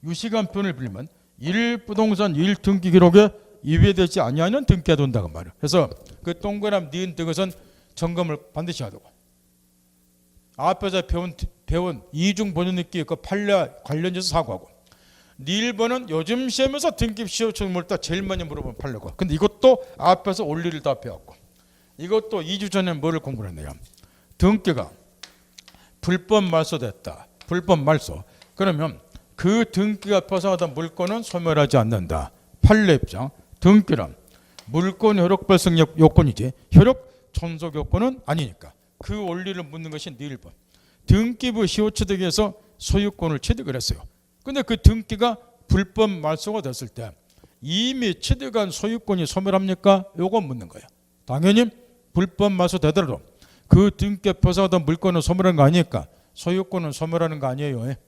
유시간편을 빌리면 1부동산 1등기 기록에 이외되지 아니하는 등기가 된다고 말이야. 그래서 그 동그란 니은 뜻은 점검을 반드시 하도록. 앞에서 배운 이중 보존등기 그 판례 관련해서 사고하고. 네 1번은 요즘 시험에서 등기 시효처 물다 제일 많이 물어본 판례고. 근데 이것도 앞에서 원리를 다 배웠고. 이것도 2주 전에 뭐를 공부를 했네요. 등기가 불법 말소됐다. 불법 말소. 그러면 그 등기가 표상하던 물건은 소멸하지 않는다. 판례 입장. 등기란 물건 효력 발생 요건이지 효력 존속 요건은 아니니까. 그 원리를 묻는 것이 네 1번. 등기부 시효취득에서 소유권을 취득을 했어요. 근데 그 등기가 불법 말소가 됐을 때 이미 취득한 소유권이 소멸합니까? 요거 묻는 거예요. 당연히 불법 말소 되더라도 그 등기에 표상하던 물건은 소멸하는 거 아니니까 소유권은 소멸하는 거 아니에요. 그러니까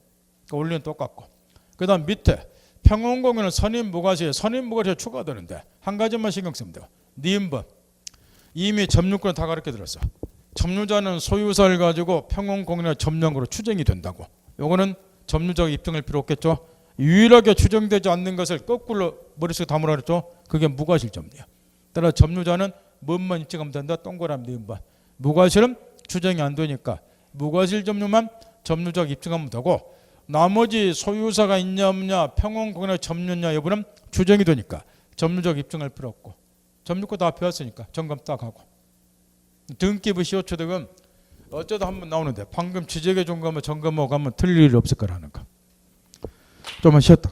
원리는 똑같고. 그 다음 밑에 평원공원은 선임무과시에 추가되는데 한 가지만 신경 쓰면 돼요. 니은번 이미 점유권 다 가르쳐 들었어. 점유자는 소유사를 가지고 평원공원의 점령으로 추정이 된다고. 요거는 점유자가 입증할 필요 없겠죠. 유일하게 추정되지 않는 것을 거꾸로 머릿속에 담으라 그랬죠. 그게 무과실점이에요. 따라 점유자는 뭔만 입증하면 된다. 동그라미 니은번. 무과실은 추정이 안 되니까 무과실 점유만 점유자가 입증하면 되고 나머지 소유사가 있냐 없냐 평원공원의 점유냐 여부는 추정이 되니까 점유자가 입증할 필요 없고 점유권 다 배웠으니까 점검 딱 하고. 등기부 시효취득은 어쩌다 한번 나오는데 방금 지적해 준 거면 점검하고 가면 틀릴 일 없을 거라는 거. 좀만 쉬었다.